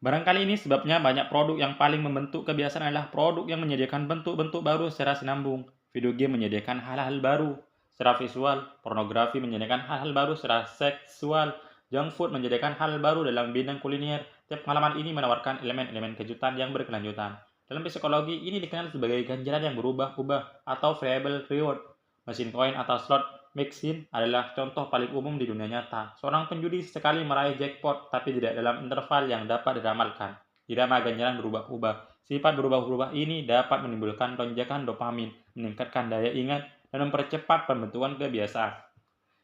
Barangkali ini sebabnya banyak produk yang paling membentuk kebiasaan adalah produk yang menyediakan bentuk-bentuk baru secara sinambung. Video game menyediakan hal-hal baru secara visual, pornografi menyediakan hal-hal baru secara seksual, junk food menyediakan hal baru dalam bidang kuliner. Tiap pengalaman ini menawarkan elemen-elemen kejutan yang berkelanjutan. Dalam psikologi, ini dikenal sebagai ganjaran yang berubah-ubah atau variable reward. Mesin koin atau slot machine adalah contoh paling umum di dunia nyata. Seorang penjudi sekali meraih jackpot, tapi tidak dalam interval yang dapat diramalkan. Irama ganjaran berubah-ubah. Sifat berubah-ubah ini dapat menimbulkan lonjakan dopamin, meningkatkan daya ingat, dan mempercepat pembentukan kebiasaan.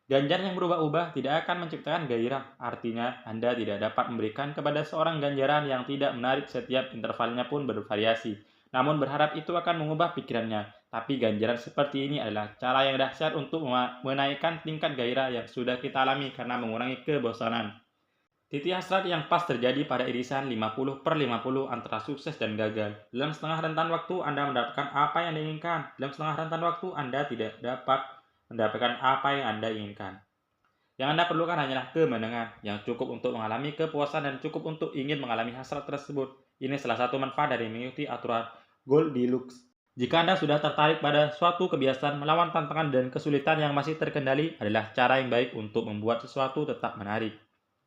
Ganjaran yang berubah-ubah tidak akan menciptakan gairah, artinya Anda tidak dapat memberikan kepada seorang ganjaran yang tidak menarik setiap intervalnya pun bervariasi, namun berharap itu akan mengubah pikirannya. Tapi ganjaran seperti ini adalah cara yang dahsyat untuk menaikkan tingkat gairah yang sudah kita alami karena mengurangi kebosanan. Titik hasrat yang pas terjadi pada irisan 50/50 antara sukses dan gagal. Dalam setengah rentan waktu Anda mendapatkan apa yang diinginkan, dalam setengah rentan waktu Anda tidak dapat mendapatkan apa yang Anda inginkan. Yang Anda perlukan hanyalah kemenangan, yang cukup untuk mengalami kepuasan dan cukup untuk ingin mengalami hasrat tersebut. Ini salah satu manfaat dari mengikuti aturan Goldilocks. Jika Anda sudah tertarik pada suatu kebiasaan, melawan tantangan dan kesulitan yang masih terkendali adalah cara yang baik untuk membuat sesuatu tetap menarik.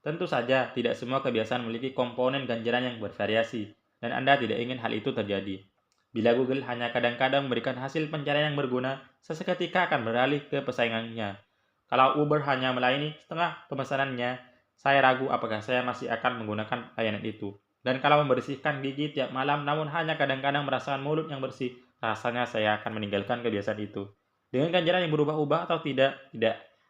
Tentu saja, tidak semua kebiasaan memiliki komponen ganjaran yang bervariasi, dan Anda tidak ingin hal itu terjadi. Bila Google hanya kadang-kadang memberikan hasil pencarian yang berguna, seseketika akan beralih ke pesaingannya. Kalau Uber hanya melayani setengah pemesanannya, saya ragu apakah saya masih akan menggunakan layanan itu. Dan kalau membersihkan gigi tiap malam namun hanya kadang-kadang merasakan mulut yang bersih, rasanya saya akan meninggalkan kebiasaan itu. Dengan ganjaran yang berubah-ubah atau tidak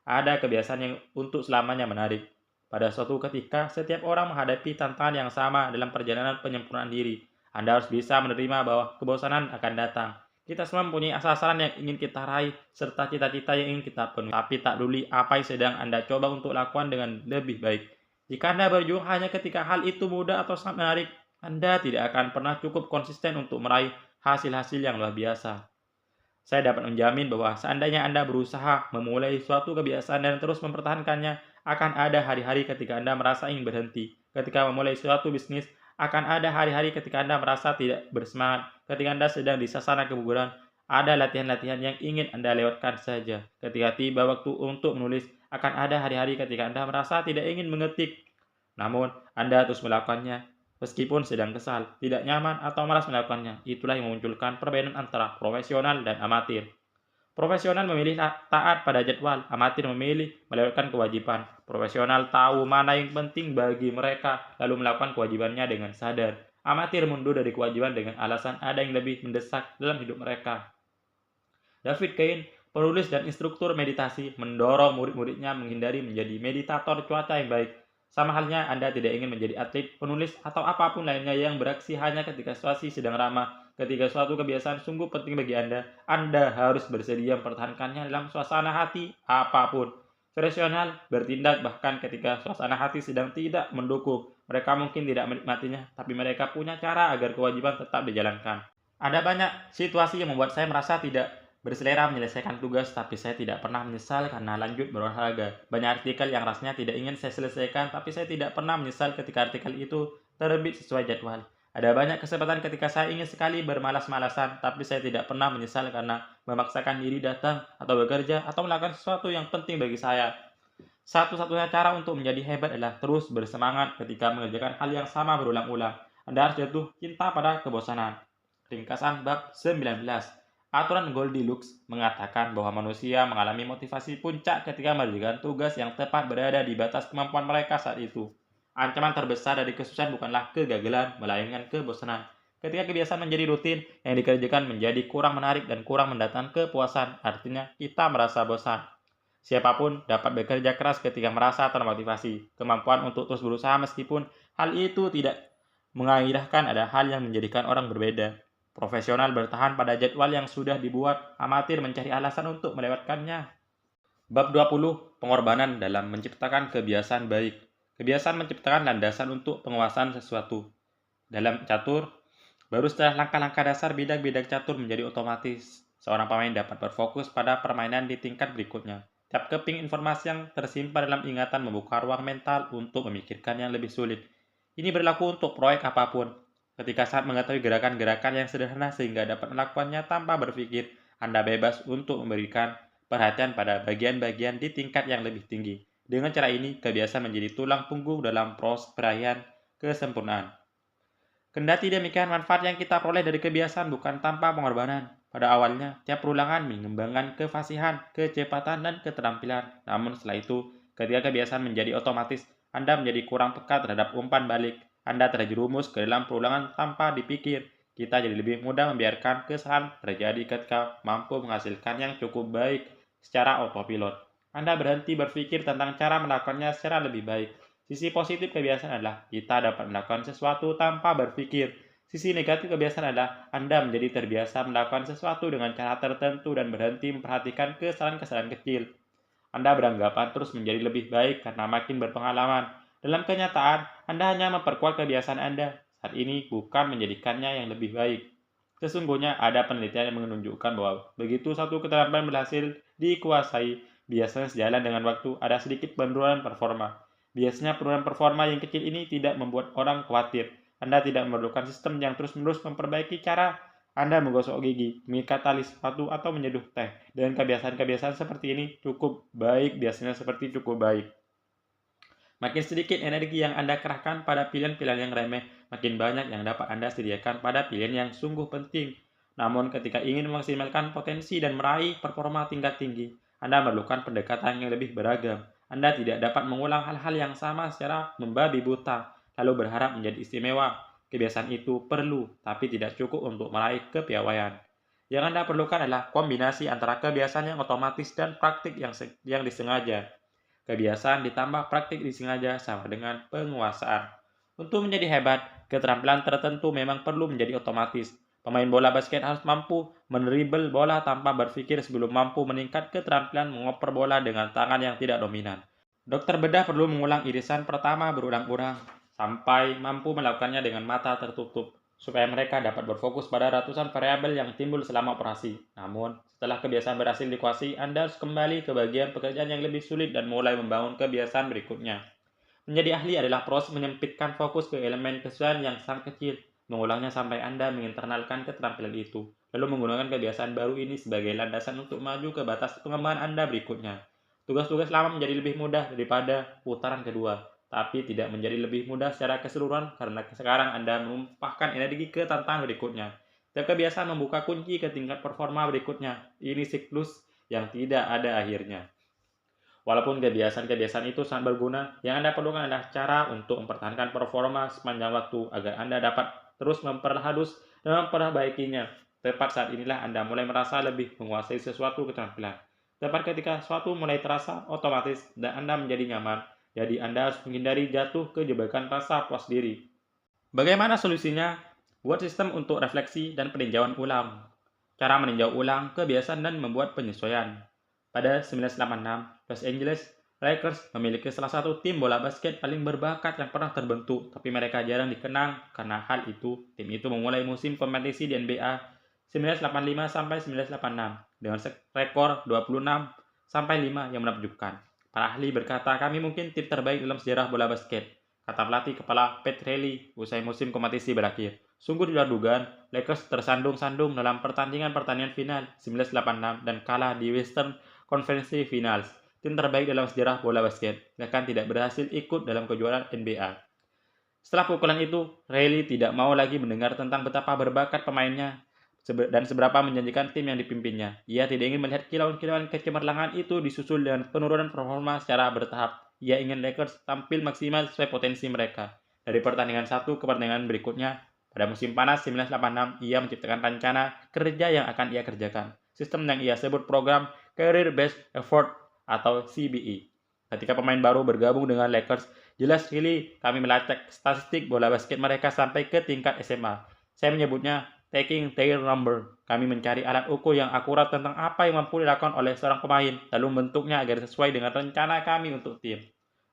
ada kebiasaan yang untuk selamanya menarik. Pada suatu ketika, setiap orang menghadapi tantangan yang sama dalam perjalanan penyempurnaan diri. Anda harus bisa menerima bahwa kebosanan akan datang. Kita semua mempunyai sasaran yang ingin kita raih, serta cita-cita yang ingin kita penuhi. Tapi tak peduli apa yang sedang Anda coba untuk lakukan dengan lebih baik. Jika Anda berjuang hanya ketika hal itu mudah atau sangat menarik, Anda tidak akan pernah cukup konsisten untuk meraih hasil-hasil yang luar biasa. Saya dapat menjamin bahwa seandainya Anda berusaha memulai suatu kebiasaan dan terus mempertahankannya, akan ada hari-hari ketika Anda merasa ingin berhenti. Ketika memulai suatu bisnis, akan ada hari-hari ketika Anda merasa tidak bersemangat. Ketika Anda sedang di sasana kebugaran, ada latihan-latihan yang ingin Anda lewatkan saja. Ketika tiba waktu untuk menulis, akan ada hari-hari ketika Anda merasa tidak ingin mengetik. Namun, Anda terus melakukannya. Meskipun sedang kesal, tidak nyaman, atau malas melakukannya, itulah yang memunculkan perbedaan antara profesional dan amatir. Profesional memilih taat pada jadwal, amatir memilih melewatkan kewajiban. Profesional tahu mana yang penting bagi mereka, lalu melakukan kewajibannya dengan sadar. Amatir mundur dari kewajiban dengan alasan ada yang lebih mendesak dalam hidup mereka. David Cain, penulis dan instruktur meditasi, mendorong murid-muridnya menghindari menjadi meditator cuaca yang baik. Sama halnya Anda tidak ingin menjadi atlet, penulis, atau apapun lainnya yang beraksi hanya ketika situasi sedang ramah. Ketika suatu kebiasaan sungguh penting bagi Anda harus bersedia mempertahankannya dalam suasana hati apapun. Profesional bertindak bahkan ketika suasana hati sedang tidak mendukung. Mereka mungkin tidak menikmatinya, tapi mereka punya cara agar kewajiban tetap dijalankan. Ada banyak situasi yang membuat saya merasa tidak berselera menyelesaikan tugas, tapi saya tidak pernah menyesal karena lanjut berolahraga. Banyak artikel yang rasanya tidak ingin saya selesaikan, tapi saya tidak pernah menyesal ketika artikel itu terbit sesuai jadwal. Ada banyak kesempatan ketika saya ingin sekali bermalas-malasan, tapi saya tidak pernah menyesal karena memaksakan diri datang atau bekerja atau melakukan sesuatu yang penting bagi saya. Satu-satunya cara untuk menjadi hebat adalah terus bersemangat ketika mengerjakan hal yang sama berulang-ulang. Anda harus jatuh cinta pada kebosanan. Ringkasan bab 19. Aturan Goldilocks mengatakan bahwa manusia mengalami motivasi puncak ketika mengerjakan tugas yang tepat berada di batas kemampuan mereka saat itu. Ancaman terbesar dari kesusahan bukanlah kegagalan, melainkan kebosanan. Ketika kebiasaan menjadi rutin, yang dikerjakan menjadi kurang menarik dan kurang mendatangkan kepuasan, artinya kita merasa bosan. Siapapun dapat bekerja keras ketika merasa termotivasi. Kemampuan untuk terus berusaha meskipun hal itu tidak mengairahkan ada hal yang menjadikan orang berbeda. Profesional bertahan pada jadwal yang sudah dibuat, amatir mencari alasan untuk melewatkannya. Bab 20. Pengorbanan dalam menciptakan kebiasaan baik. Kebiasaan menciptakan landasan untuk penguasaan sesuatu. Dalam catur, baru setelah langkah-langkah dasar bidang-bidang catur menjadi otomatis, seorang pemain dapat berfokus pada permainan di tingkat berikutnya. Tiap keping informasi yang tersimpan dalam ingatan membuka ruang mental untuk memikirkan yang lebih sulit. Ini berlaku untuk proyek apapun. Ketika saat mengetahui gerakan-gerakan yang sederhana sehingga dapat melakukannya tanpa berpikir, Anda bebas untuk memberikan perhatian pada bagian-bagian di tingkat yang lebih tinggi. Dengan cara ini, kebiasaan menjadi tulang punggung dalam proses perayaan kesempurnaan. Kendati demikian, manfaat yang kita peroleh dari kebiasaan bukan tanpa pengorbanan. Pada awalnya, tiap perulangan mengembangkan kefasihan, kecepatan, dan keterampilan. Namun setelah itu, ketika kebiasaan menjadi otomatis, Anda menjadi kurang peka terhadap umpan balik. Anda terjerumus ke dalam perulangan tanpa dipikir. Kita jadi lebih mudah membiarkan kesalahan terjadi ketika mampu menghasilkan yang cukup baik secara autopilot. Anda berhenti berpikir tentang cara melakukannya secara lebih baik. Sisi positif kebiasaan adalah kita dapat melakukan sesuatu tanpa berpikir. Sisi negatif kebiasaan adalah Anda menjadi terbiasa melakukan sesuatu dengan cara tertentu dan berhenti memperhatikan kesalahan-kesalahan kecil. Anda beranggapan terus menjadi lebih baik karena makin berpengalaman. Dalam kenyataan, Anda hanya memperkuat kebiasaan Anda saat ini, bukan menjadikannya yang lebih baik. Sesungguhnya ada penelitian yang menunjukkan bahwa begitu satu keterampilan berhasil dikuasai, biasanya sejalan dengan waktu ada sedikit penurunan performa. Biasanya penurunan performa yang kecil ini tidak membuat orang khawatir. Anda tidak memerlukan sistem yang terus-menerus memperbaiki cara Anda menggosok gigi, mengikat tali sepatu, atau menyeduh teh. Dengan kebiasaan-kebiasaan seperti ini cukup baik, biasanya seperti cukup baik. Makin sedikit energi yang Anda kerahkan pada pilihan-pilihan yang remeh, makin banyak yang dapat Anda sediakan pada pilihan yang sungguh penting. Namun ketika ingin memaksimalkan potensi dan meraih performa tingkat tinggi, Anda memerlukan pendekatan yang lebih beragam. Anda tidak dapat mengulang hal-hal yang sama secara membabi buta, lalu berharap menjadi istimewa. Kebiasaan itu perlu, tapi tidak cukup untuk meraih kepiawaian. Yang Anda perlukan adalah kombinasi antara kebiasaan yang otomatis dan praktik yang disengaja. Kebiasaan ditambah praktik disengaja sama dengan penguasaan. Untuk menjadi hebat, keterampilan tertentu memang perlu menjadi otomatis. Pemain bola basket harus mampu mendribble bola tanpa berpikir sebelum mampu meningkat keterampilan mengoper bola dengan tangan yang tidak dominan. Dokter bedah perlu mengulang irisan pertama berulang-ulang sampai mampu melakukannya dengan mata tertutup, supaya mereka dapat berfokus pada ratusan variabel yang timbul selama operasi. Namun, setelah kebiasaan berhasil dikuasai, Anda harus kembali ke bagian pekerjaan yang lebih sulit dan mulai membangun kebiasaan berikutnya. Menjadi ahli adalah proses menyempitkan fokus ke elemen kesulitan yang sangat kecil, mengulangnya sampai Anda menginternalkan keterampilan itu, lalu menggunakan kebiasaan baru ini sebagai landasan untuk maju ke batas pengembangan Anda berikutnya. Tugas-tugas lama menjadi lebih mudah daripada putaran kedua, tapi tidak menjadi lebih mudah secara keseluruhan karena sekarang Anda menumpahkan energi ke tantangan berikutnya. Setiap kebiasaan membuka kunci ke tingkat performa berikutnya. Ini siklus yang tidak ada akhirnya. Walaupun kebiasaan-kebiasaan itu sangat berguna, yang Anda perlukan adalah cara untuk mempertahankan performa sepanjang waktu agar Anda dapat terus memperhalus dan memperbaikinya. Tepat saat inilah Anda mulai merasa lebih menguasai sesuatu keterampilan. Tepat ketika sesuatu mulai terasa otomatis dan Anda menjadi nyaman, jadi Anda harus menghindari jatuh ke jebakan rasa puas diri. Bagaimana solusinya? Buat sistem untuk refleksi dan peninjauan ulang. Cara meninjau ulang kebiasaan dan membuat penyesuaian. Pada 1986, Los Angeles Lakers memiliki salah satu tim bola basket paling berbakat yang pernah terbentuk, tapi mereka jarang dikenang karena hal itu. Tim itu memulai musim kompetisi di NBA 1985 sampai 1986 dengan rekor 26 sampai 5 yang menakjubkan. Para ahli berkata, kami mungkin tim terbaik dalam sejarah bola basket, kata pelatih kepala Pat Riley usai musim kompetisi berakhir. Sungguh di luar dugaan, Lakers tersandung-sandung dalam pertandingan final 1986 dan kalah di Western Conference Finals, tim terbaik dalam sejarah bola basket, bahkan tidak berhasil ikut dalam kejuaraan NBA. Setelah pukulan itu, Riley tidak mau lagi mendengar tentang betapa berbakat pemainnya dan seberapa menjanjikan tim yang dipimpinnya. Ia tidak ingin melihat kilauan-kilauan kecemerlangan itu disusul dengan penurunan performa secara bertahap. Ia ingin Lakers tampil maksimal sesuai potensi mereka. Dari pertandingan satu ke pertandingan berikutnya, pada musim panas 1986, ia menciptakan rencana kerja yang akan ia kerjakan. Sistem yang ia sebut program Career Based Effort atau CBE. Ketika pemain baru bergabung dengan Lakers, jelas sekali kami melacak statistik bola basket mereka sampai ke tingkat SMA. Saya menyebutnya taking their number. Kami mencari alat ukur yang akurat tentang apa yang mampu dilakukan oleh seorang pemain, lalu membentuknya agar sesuai dengan rencana kami untuk tim.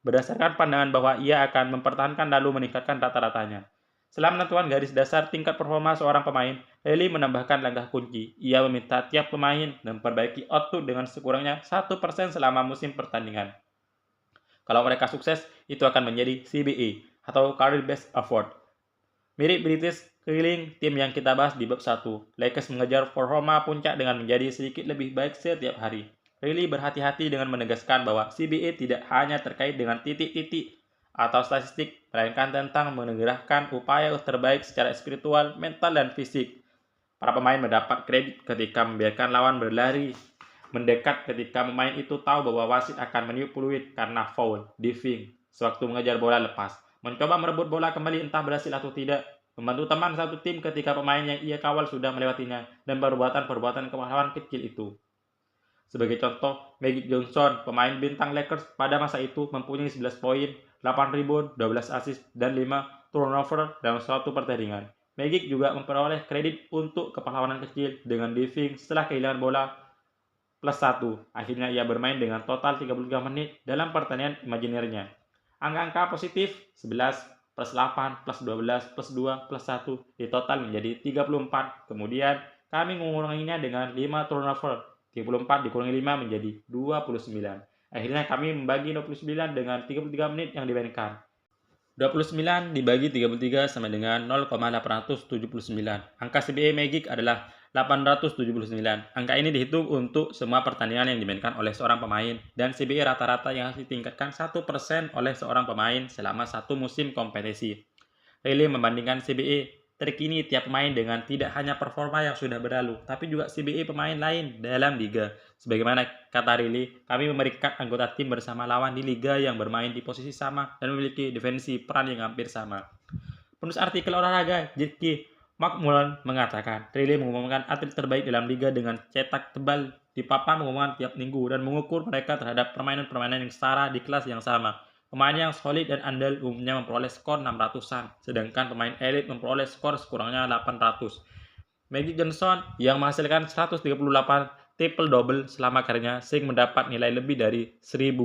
Berdasarkan pandangan bahwa ia akan mempertahankan lalu meningkatkan rata-ratanya. Setelah menentukan garis dasar tingkat performa seorang pemain, Riley menambahkan langkah kunci. Ia meminta tiap pemain memperbaiki output dengan sekurangnya 1% selama musim pertandingan. Kalau mereka sukses, itu akan menjadi CBE atau Career Based Effort. Mirip British Curling, tim yang kita bahas di bab 1. Lakers mengejar performa puncak dengan menjadi sedikit lebih baik setiap hari. Riley berhati-hati dengan menegaskan bahwa CBE tidak hanya terkait dengan titik-titik atau statistik, melainkan tentang menyerahkan upaya terbaik secara spiritual, mental, dan fisik. Para pemain mendapat kredit ketika membiarkan lawan berlari mendekat ketika pemain itu tahu bahwa wasit akan meniup peluit karena foul, diving, sewaktu mengejar bola lepas. Mencoba merebut bola kembali entah berhasil atau tidak. Membantu teman satu tim ketika pemain yang ia kawal sudah melewatinya, dan perbuatan-perbuatan kepahlawanan kecil itu. Sebagai contoh, Magic Johnson, pemain bintang Lakers pada masa itu, mempunyai 11 poin, 8 rebound, 12 assist, dan 5 turnover dalam suatu pertandingan. Magic juga memperoleh kredit untuk kepahlawanan kecil dengan diving setelah kehilangan bola +1. Akhirnya ia bermain dengan total 33 menit dalam pertandingan imajinernya. Angka-angka positif 11, +8, +12, +2, +1 di total menjadi 34. Kemudian kami menguranginya dengan 5 turnover, 34 dikurangi 5 menjadi 29. Akhirnya kami membagi 29 dengan 33 menit yang dimainkan. 29 dibagi 33 sama dengan 0,879. Angka CBA Magic adalah 879. Angka ini dihitung untuk semua pertandingan yang dimainkan oleh seorang pemain dan CBA rata-rata yang harus ditingkatkan 1% oleh seorang pemain selama satu musim kompetisi. Riley membandingkan CBA terkini tiap pemain dengan tidak hanya performa yang sudah berlalu, tapi juga CBA pemain lain dalam liga. Sebagaimana kata Riley, kami memberikan anggota tim bersama lawan di liga yang bermain di posisi sama dan memiliki defensi peran yang hampir sama. Penulis artikel olahraga J.K. McMullen mengatakan, Riley mengumumkan atlet terbaik dalam liga dengan cetak tebal di papan pengumuman tiap minggu dan mengukur mereka terhadap permainan-permainan yang setara di kelas yang sama. Pemain yang solid dan andal umumnya memperoleh skor 600-an, sedangkan pemain elit memperoleh skor sekurangnya 800. Magic Johnson yang menghasilkan 138 triple-double selama karirnya sering mendapat nilai lebih dari 1000.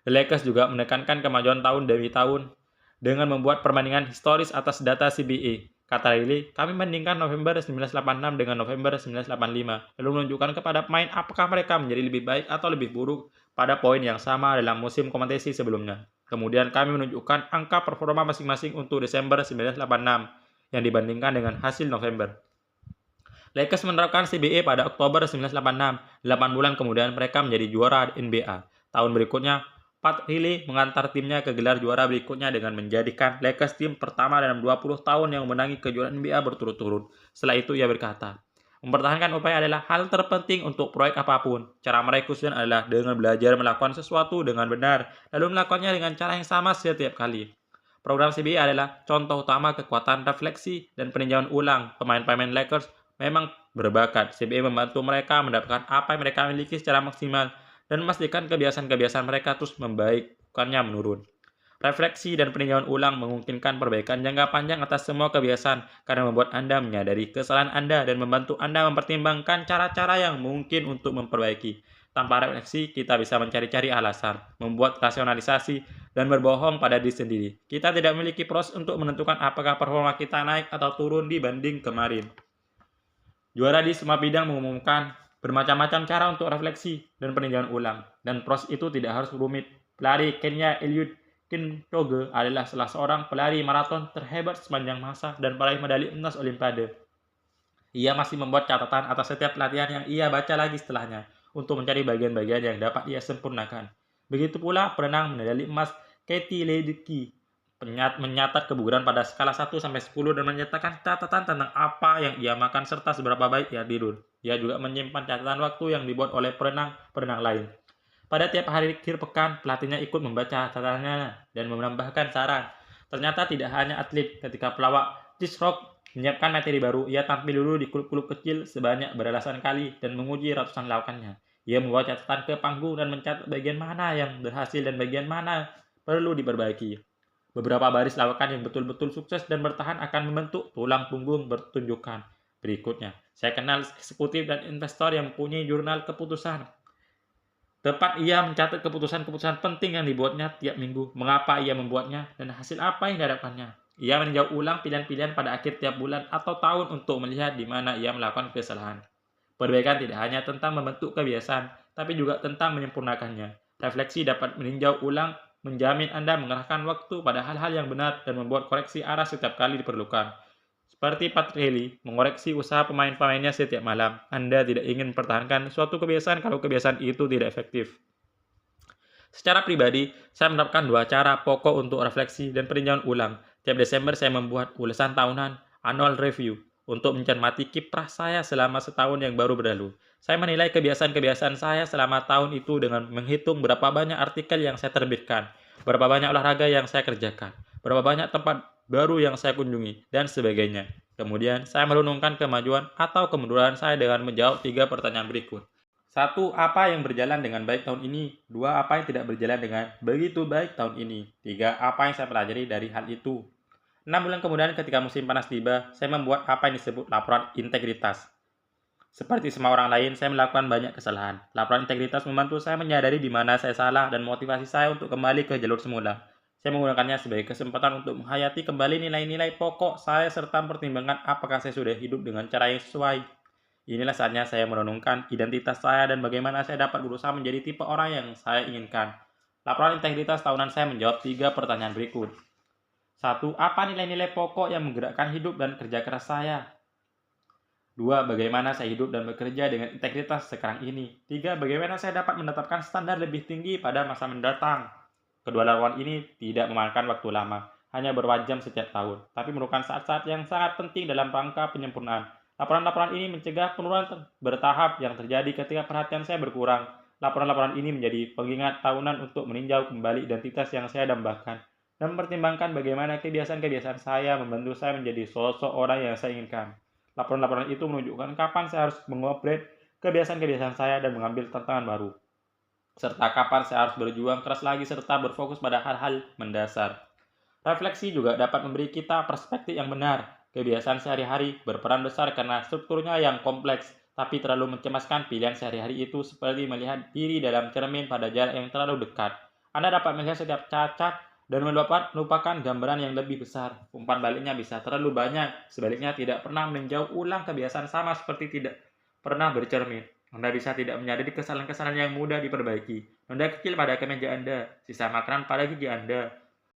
The Lakers juga menekankan kemajuan tahun demi tahun dengan membuat perbandingan historis atas data CBA. Kata Riley, kami membandingkan November 1986 dengan November 1985, lalu menunjukkan kepada pemain apakah mereka menjadi lebih baik atau lebih buruk pada poin yang sama dalam musim kompetisi sebelumnya. Kemudian kami menunjukkan angka performa masing-masing untuk Desember 1986 yang dibandingkan dengan hasil November. Lakers menerapkan CBA pada Oktober 1986. 8 bulan kemudian mereka menjadi juara NBA. Tahun berikutnya, Pat Riley mengantar timnya ke gelar juara berikutnya dengan menjadikan Lakers tim pertama dalam 20 tahun yang memenangi kejuaraan NBA berturut-turut. Setelah itu ia berkata, mempertahankan upaya adalah hal terpenting untuk proyek apapun. Cara meraih kesuksesan adalah dengan belajar melakukan sesuatu dengan benar, lalu melakukannya dengan cara yang sama setiap kali. Program CBA adalah contoh utama kekuatan refleksi dan peninjauan ulang. Pemain-pemain Lakers memang berbakat. CBA membantu mereka mendapatkan apa yang mereka miliki secara maksimal dan memastikan kebiasaan-kebiasaan mereka terus membaik, bukannya menurun. Refleksi dan peninjauan ulang memungkinkan perbaikan jangka panjang atas semua kebiasaan karena membuat Anda menyadari kesalahan Anda dan membantu Anda mempertimbangkan cara-cara yang mungkin untuk memperbaiki. Tanpa refleksi, kita bisa mencari-cari alasan, membuat rasionalisasi, dan berbohong pada diri sendiri. Kita tidak memiliki proses untuk menentukan apakah performa kita naik atau turun dibanding kemarin. Juara di semua bidang mengumumkan bermacam-macam cara untuk refleksi dan peninjauan ulang, dan proses itu tidak harus rumit. Pelari Kenya Eliud Kipchoge adalah salah seorang pelari maraton terhebat sepanjang masa dan peraih medali emas Olimpiade. Ia masih membuat catatan atas setiap latihan yang ia baca lagi setelahnya untuk mencari bagian-bagian yang dapat ia sempurnakan. Begitu pula perenang medali emas Katie Ledecky menyatat kebugaran pada skala 1-10 dan menyatakan catatan tentang apa yang ia makan serta seberapa baik ia tidur. Ia juga menyimpan catatan waktu yang dibuat oleh perenang lain. Pada tiap hari akhir pekan, pelatihnya ikut membaca catatannya dan menambahkan saran. Ternyata tidak hanya atlet, ketika pelawak Chris Rock menyiapkan materi baru, ia tampil dulu di klub-klub kecil sebanyak belasan kali dan menguji ratusan lawakannya. Ia membawa catatan ke panggung dan mencatat bagian mana yang berhasil dan bagian mana perlu diperbaiki. Beberapa baris lawakan yang betul-betul sukses dan bertahan akan membentuk tulang punggung pertunjukan berikutnya. Saya kenal eksekutif dan investor yang mempunyai jurnal keputusan. Tepat ia mencatat keputusan-keputusan penting yang dibuatnya tiap minggu, mengapa ia membuatnya, dan hasil apa yang didapatkannya. Ia meninjau ulang pilihan-pilihan pada akhir tiap bulan atau tahun untuk melihat di mana ia melakukan kesalahan. Perbaikan tidak hanya tentang membentuk kebiasaan, tapi juga tentang menyempurnakannya. Refleksi dapat meninjau ulang, menjamin Anda mengerahkan waktu pada hal-hal yang benar dan membuat koreksi arah setiap kali diperlukan. Seperti Pat Riley mengoreksi usaha pemain-pemainnya setiap malam, Anda tidak ingin mempertahankan suatu kebiasaan kalau kebiasaan itu tidak efektif. Secara pribadi, saya menerapkan 2 cara pokok untuk refleksi dan peninjauan ulang. Tiap Desember saya membuat ulasan tahunan annual review untuk mencermati kiprah saya selama setahun yang baru berlalu. Saya menilai kebiasaan-kebiasaan saya selama tahun itu dengan menghitung berapa banyak artikel yang saya terbitkan, berapa banyak olahraga yang saya kerjakan, berapa banyak tempat baru yang saya kunjungi, dan sebagainya. Kemudian, saya merenungkan kemajuan atau kemunduran saya dengan menjawab 3 pertanyaan berikut. 1. Apa yang berjalan dengan baik tahun ini? 2. Apa yang tidak berjalan dengan begitu baik tahun ini? 3. Apa yang saya pelajari dari hal itu? 6 bulan kemudian ketika musim panas tiba, saya membuat apa yang disebut laporan integritas. Seperti semua orang lain, saya melakukan banyak kesalahan. Laporan integritas membantu saya menyadari di mana saya salah dan motivasi saya untuk kembali ke jalur semula. Saya menggunakannya sebagai kesempatan untuk menghayati kembali nilai-nilai pokok saya serta mempertimbangkan apakah saya sudah hidup dengan cara yang sesuai. Inilah saatnya saya merenungkan identitas saya dan bagaimana saya dapat berusaha menjadi tipe orang yang saya inginkan. Laporan integritas tahunan saya menjawab 3 pertanyaan berikut. 1. Apa nilai-nilai pokok yang menggerakkan hidup dan kerja keras saya? 2. Bagaimana saya hidup dan bekerja dengan integritas sekarang ini? 3. Bagaimana saya dapat menetapkan standar lebih tinggi pada masa mendatang? Kedua laporan ini tidak memakan waktu lama, hanya beberapa jam setiap tahun, tapi merupakan saat-saat yang sangat penting dalam rangka penyempurnaan. Laporan-laporan ini mencegah penurunan bertahap yang terjadi ketika perhatian saya berkurang. Laporan-laporan ini menjadi pengingat tahunan untuk meninjau kembali identitas yang saya dambakan dan mempertimbangkan bagaimana kebiasaan-kebiasaan saya membantu saya menjadi sosok orang yang saya inginkan. Laporan-laporan itu menunjukkan kapan saya harus mengupgrade kebiasaan-kebiasaan saya dan mengambil tantangan baru, serta kapan saya harus berjuang keras lagi serta berfokus pada hal-hal mendasar. Refleksi juga dapat memberi kita perspektif yang benar. Kebiasaan sehari-hari berperan besar karena strukturnya yang kompleks, tapi terlalu mencemaskan pilihan sehari-hari itu seperti melihat diri dalam cermin pada jarak yang terlalu dekat. Anda dapat melihat setiap cacat dan melupakan gambaran yang lebih besar. Umpan baliknya bisa terlalu banyak, sebaliknya tidak pernah meninjau ulang kebiasaan sama seperti tidak pernah bercermin. Anda bisa tidak menyadari kesalahan-kesalahan yang mudah diperbaiki. Noda kecil pada kemeja Anda, sisa makanan pada gigi Anda.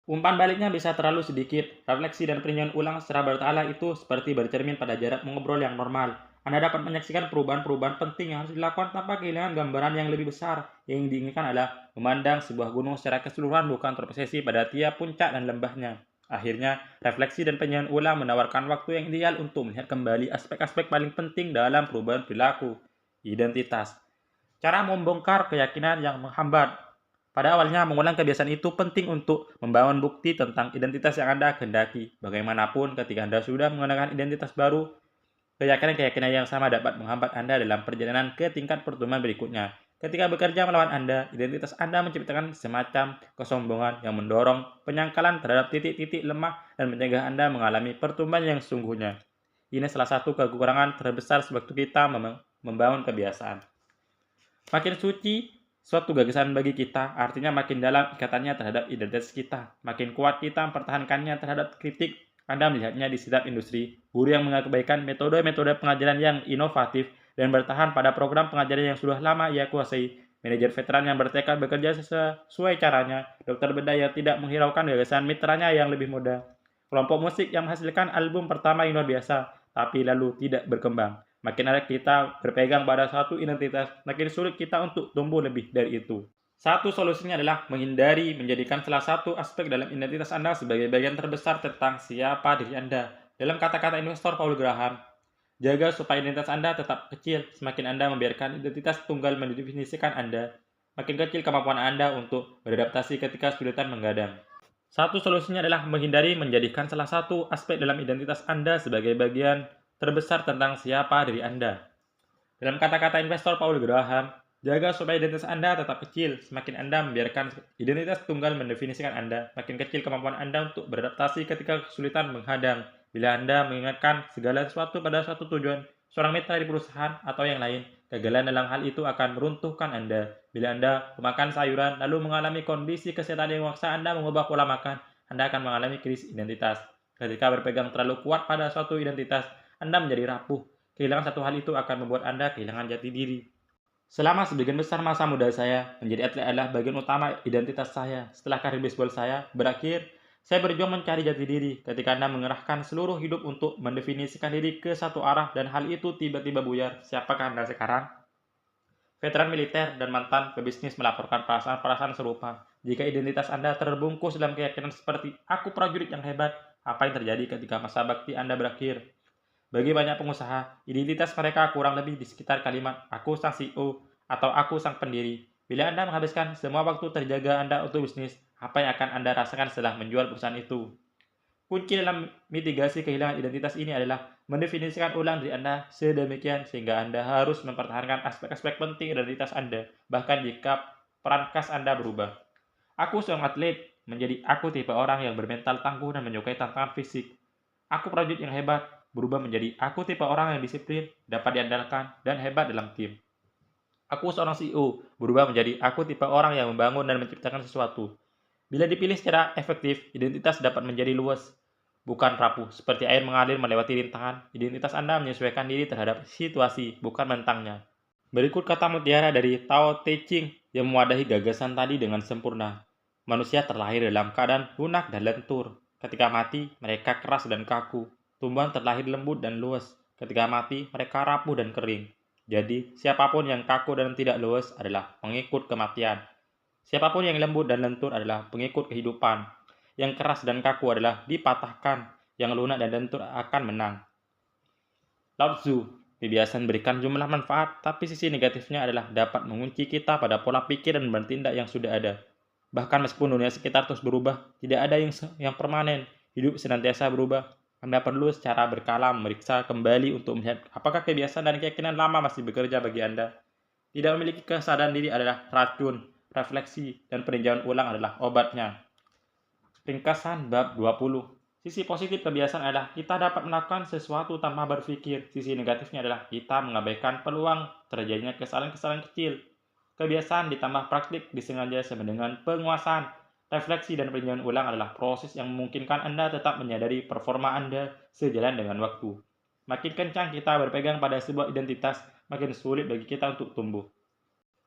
Umpan baliknya bisa terlalu sedikit. Refleksi dan peninjauan ulang secara berkala itu seperti bercermin pada jarak mengobrol yang normal. Anda dapat menyaksikan perubahan-perubahan penting yang harus dilakukan tanpa kehilangan gambaran yang lebih besar. Yang diinginkan adalah memandang sebuah gunung secara keseluruhan, bukan terobsesi pada tiap puncak dan lembahnya. Akhirnya, refleksi dan peninjauan ulang menawarkan waktu yang ideal untuk melihat kembali aspek-aspek paling penting dalam perubahan perilaku. Identitas. Cara membongkar keyakinan yang menghambat. Pada awalnya, mengulang kebiasaan itu penting untuk membangun bukti tentang identitas yang Anda kehendaki. Bagaimanapun, ketika Anda sudah menggunakan identitas baru, keyakinan-keyakinan yang sama dapat menghambat Anda dalam perjalanan ke tingkat pertumbuhan berikutnya. Ketika bekerja melawan Anda, identitas Anda menciptakan semacam kesombongan yang mendorong penyangkalan terhadap titik-titik lemah dan mencegah Anda mengalami pertumbuhan yang sesungguhnya. Ini salah satu kekurangan terbesar sewaktu kita membangun kebiasaan. Makin suci suatu gagasan bagi kita, artinya makin dalam ikatannya terhadap identitas kita. Makin kuat kita mempertahankannya terhadap kritik. Anda melihatnya di setiap industri. Guru yang mengabaikan metode-metode pengajaran yang inovatif dan bertahan pada program pengajaran yang sudah lama ia kuasai. Manajer veteran yang bertekad bekerja sesuai caranya. Dokter bedah yang tidak menghiraukan gagasan mitranya yang lebih muda. Kelompok musik yang menghasilkan album pertama yang luar biasa, tapi lalu tidak berkembang. Makin ada kita berpegang pada suatu identitas, makin sulit kita untuk tumbuh lebih dari itu. Satu solusinya adalah menghindari menjadikan salah satu aspek dalam identitas Anda sebagai bagian terbesar tentang siapa diri Anda. Dalam kata-kata investor Paul Graham, jaga supaya identitas Anda tetap kecil. Semakin Anda membiarkan identitas tunggal mendefinisikan Anda, makin kecil kemampuan Anda untuk beradaptasi ketika kesulitan menghadang. Satu solusinya adalah menghindari menjadikan salah satu aspek dalam identitas Anda sebagai bagian terbesar tentang siapa diri Anda. Dalam kata-kata investor Paul Graham, jaga supaya identitas Anda tetap kecil. Semakin Anda membiarkan identitas tunggal mendefinisikan Anda, makin kecil kemampuan Anda untuk beradaptasi ketika kesulitan menghadang. Bila Anda mengingatkan segala sesuatu pada suatu tujuan, seorang mitra di perusahaan atau yang lain, kegagalan dalam hal itu akan meruntuhkan Anda. Bila Anda memakan sayuran lalu mengalami kondisi kesehatan yang memaksa Anda mengubah pola makan, Anda akan mengalami krisis identitas. Ketika berpegang terlalu kuat pada suatu identitas, Anda menjadi rapuh. Kehilangan satu hal itu akan membuat Anda kehilangan jati diri. Selama sebagian besar masa muda saya, menjadi atlet adalah bagian utama identitas saya. Setelah karir baseball saya berakhir, saya berjuang mencari jati diri. Ketika Anda mengerahkan seluruh hidup untuk mendefinisikan diri ke satu arah dan hal itu tiba-tiba buyar, siapakah Anda sekarang? Veteran militer dan mantan pebisnis melaporkan perasaan-perasaan serupa. Jika identitas Anda terbungkus dalam keyakinan seperti "aku prajurit yang hebat", apa yang terjadi ketika masa bakti Anda berakhir? Bagi banyak pengusaha, identitas mereka kurang lebih di sekitar kalimat "aku sang CEO" atau "aku sang pendiri". Bila Anda menghabiskan semua waktu terjaga Anda untuk bisnis, apa yang akan Anda rasakan setelah menjual perusahaan itu? Kunci dalam mitigasi kehilangan identitas ini adalah mendefinisikan ulang diri Anda sedemikian sehingga Anda harus mempertahankan aspek-aspek penting identitas Anda, bahkan jika peran khas Anda berubah. Aku seorang atlet, menjadi aku tipe orang yang bermental tangguh dan menyukai tantangan fisik. Aku prajurit yang hebat, berubah menjadi aku tipe orang yang disiplin, dapat diandalkan, dan hebat dalam tim. Aku seorang CEO, berubah menjadi aku tipe orang yang membangun dan menciptakan sesuatu. Bila dipilih secara efektif, identitas dapat menjadi luas. bukan rapuh. Seperti air mengalir melewati rintangan, identitas Anda menyesuaikan diri terhadap situasi, bukan mentangnya. Berikut kata mutiara dari Tao Te Ching yang mewadahi gagasan tadi dengan sempurna. Manusia terlahir dalam keadaan lunak dan lentur. Ketika mati, mereka keras dan kaku. Tumbuhan terlahir lembut dan luas. Ketika mati, mereka rapuh dan kering. Jadi, siapapun yang kaku dan tidak luas adalah pengikut kematian. Siapapun yang lembut dan lentur adalah pengikut kehidupan. Yang keras dan kaku adalah dipatahkan. Yang lunak dan lentur akan menang. Lao Tzu, kebiasaan berikan jumlah manfaat, tapi sisi negatifnya adalah dapat mengunci kita pada pola pikir dan bertindak yang sudah ada. Bahkan meskipun dunia sekitar terus berubah, tidak ada yang permanen. Hidup senantiasa berubah. Anda perlu secara berkala memeriksa kembali untuk melihat apakah kebiasaan dan keyakinan lama masih bekerja bagi Anda. Tidak memiliki kesadaran diri adalah racun, refleksi, dan peninjauan ulang adalah obatnya. Ringkasan bab 20. Sisi positif kebiasaan adalah kita dapat melakukan sesuatu tanpa berpikir. Sisi negatifnya adalah kita mengabaikan peluang terjadinya kesalahan-kesalahan kecil. Kebiasaan ditambah praktik disengaja sama dengan penguasaan. Refleksi dan peninjauan ulang adalah proses yang memungkinkan Anda tetap menyadari performa Anda sejalan dengan waktu. Makin kencang kita berpegang pada sebuah identitas, makin sulit bagi kita untuk tumbuh.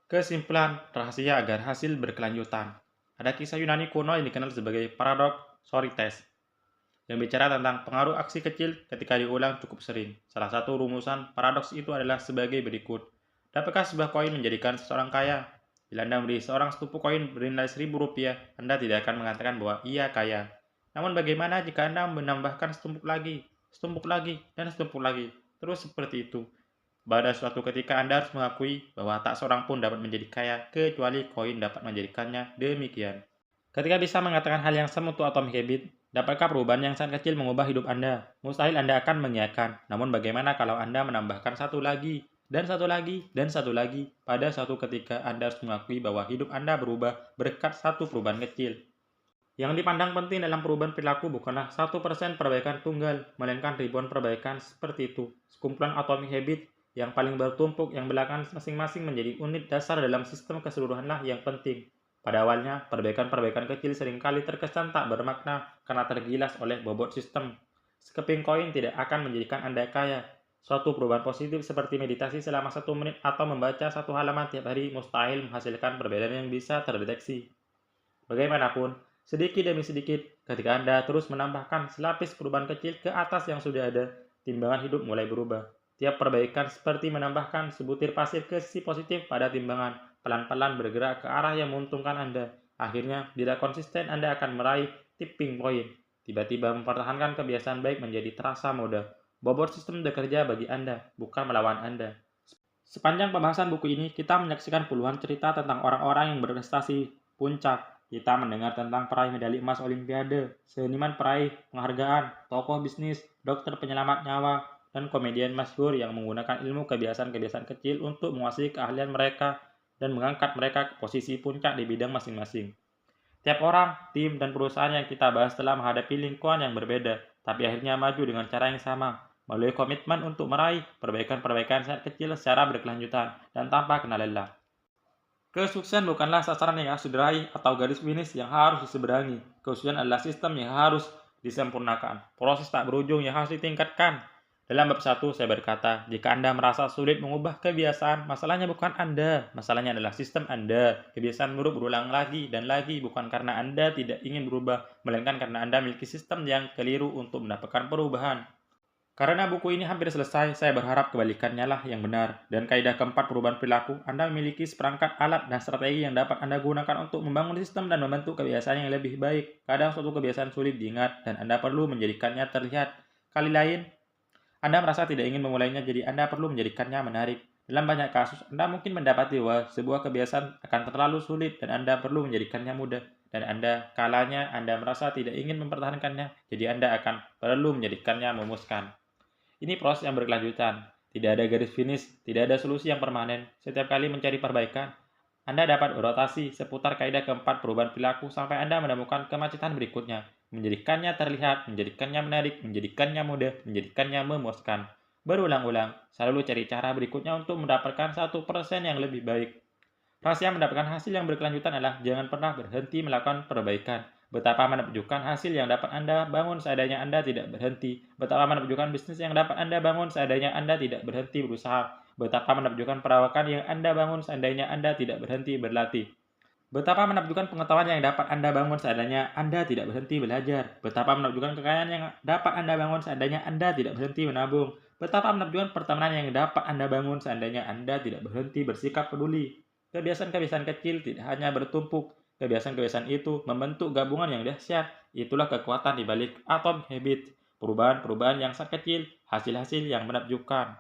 Kesimpulan, rahasia agar hasil berkelanjutan. Ada kisah Yunani kuno yang dikenal sebagai paradoks Sorites, yang bicara tentang pengaruh aksi kecil ketika diulang cukup sering. Salah satu rumusan paradoks itu adalah sebagai berikut. Dapatkah sebuah koin menjadikan seseorang kaya? Bila Anda memberi seorang setumpuk koin bernilai Rp1.000, Anda tidak akan mengatakan bahwa ia kaya. Namun bagaimana jika Anda menambahkan setumpuk lagi, dan setumpuk lagi, terus seperti itu? Pada suatu ketika Anda harus mengakui bahwa tak seorang pun dapat menjadi kaya kecuali koin dapat menjadikannya demikian. Ketika bisa mengatakan hal yang sama untuk atomic habit, dapatkah perubahan yang sangat kecil mengubah hidup Anda? Mustahil Anda akan mengiyakan. Namun bagaimana kalau Anda menambahkan satu lagi, dan satu lagi, dan satu lagi? Pada suatu ketika Anda harus mengakui bahwa hidup Anda berubah berkat satu perubahan kecil. Yang dipandang penting dalam perubahan perilaku bukanlah 1% perbaikan tunggal, melainkan ribuan perbaikan seperti itu. Sekumpulan atomic habit yang paling bertumpuk yang belakang masing-masing menjadi unit dasar dalam sistem keseluruhanlah yang penting. Pada awalnya, perbaikan-perbaikan kecil seringkali terkesan tak bermakna karena tergilas oleh bobot sistem. Sekeping koin tidak akan menjadikan Anda kaya. Suatu perubahan positif seperti meditasi selama 1 menit atau membaca 1 halaman tiap hari mustahil menghasilkan perbedaan yang bisa terdeteksi. Bagaimanapun, sedikit demi sedikit, ketika Anda terus menambahkan selapis perubahan kecil ke atas yang sudah ada, timbangan hidup mulai berubah. Tiap perbaikan seperti menambahkan sebutir pasir ke sisi positif pada timbangan, pelan-pelan bergerak ke arah yang menguntungkan Anda. Akhirnya, bila konsisten Anda akan meraih tipping point. Tiba-tiba mempertahankan kebiasaan baik menjadi terasa mudah. Bobot sistem bekerja bagi Anda, bukan melawan Anda. Sepanjang pembahasan buku ini, kita menyaksikan puluhan cerita tentang orang-orang yang berprestasi puncak. Kita mendengar tentang peraih medali emas Olimpiade, seniman peraih penghargaan, tokoh bisnis, dokter penyelamat nyawa, dan komedian masyhur yang menggunakan ilmu kebiasaan-kebiasaan kecil untuk menguasai keahlian mereka dan mengangkat mereka ke posisi puncak di bidang masing-masing. Tiap orang, tim, dan perusahaan yang kita bahas telah menghadapi lingkungan yang berbeda, tapi akhirnya maju dengan cara yang sama, melalui komitmen untuk meraih perbaikan-perbaikan sangat kecil secara berkelanjutan dan tanpa kenal lelah. Kesuksesan bukanlah sasaran yang harus diraih atau garis finish yang harus diseberangi. Kesuksesan adalah sistem yang harus disempurnakan, proses tak berujung yang harus ditingkatkan. Dalam bab 1, saya berkata, jika Anda merasa sulit mengubah kebiasaan, masalahnya bukan Anda, masalahnya adalah sistem Anda. Kebiasaan buruk berulang lagi dan lagi, bukan karena Anda tidak ingin berubah, melainkan karena Anda memiliki sistem yang keliru untuk mendapatkan perubahan. Karena buku ini hampir selesai, saya berharap kebalikannya lah yang benar. Dan kaidah keempat perubahan perilaku, Anda memiliki seperangkat alat dan strategi yang dapat Anda gunakan untuk membangun sistem dan membentuk kebiasaan yang lebih baik. Kadang suatu kebiasaan sulit diingat dan Anda perlu menjadikannya terlihat. Kali lain, Anda merasa tidak ingin memulainya, jadi Anda perlu menjadikannya menarik. Dalam banyak kasus, Anda mungkin mendapati bahwa sebuah kebiasaan akan terlalu sulit dan Anda perlu menjadikannya mudah. Dan kalanya Anda merasa tidak ingin mempertahankannya, jadi Anda akan perlu menjadikannya memuaskan. Ini proses yang berkelanjutan. Tidak ada garis finish, tidak ada solusi yang permanen. Setiap kali mencari perbaikan, Anda dapat berotasi seputar kaidah keempat perubahan perilaku sampai Anda menemukan kemacetan berikutnya. Menjadikannya terlihat, menjadikannya menarik, menjadikannya mudah, menjadikannya memuaskan. Berulang-ulang, selalu cari cara berikutnya untuk mendapatkan 1% yang lebih baik. Rahasia mendapatkan hasil yang berkelanjutan adalah jangan pernah berhenti melakukan perbaikan. Betapa menakjubkan hasil yang dapat Anda bangun seadanya Anda tidak berhenti. Betapa menakjubkan bisnis yang dapat Anda bangun seadanya Anda tidak berhenti berusaha. Betapa menakjubkan perawakan yang Anda bangun seandainya Anda tidak berhenti berlatih. Betapa menakjubkan pengetahuan yang dapat Anda bangun seandainya Anda tidak berhenti belajar. Betapa menakjubkan kekayaan yang dapat Anda bangun seandainya Anda tidak berhenti menabung. Betapa menakjubkan pertemanan yang dapat Anda bangun seandainya Anda tidak berhenti bersikap peduli. Kebiasaan-kebiasaan kecil tidak hanya bertumpuk. Kebiasaan-kebiasaan itu membentuk gabungan yang dahsyat. Itulah kekuatan di balik Atom Habits. Perubahan-perubahan yang sangat kecil, hasil-hasil yang menakjubkan.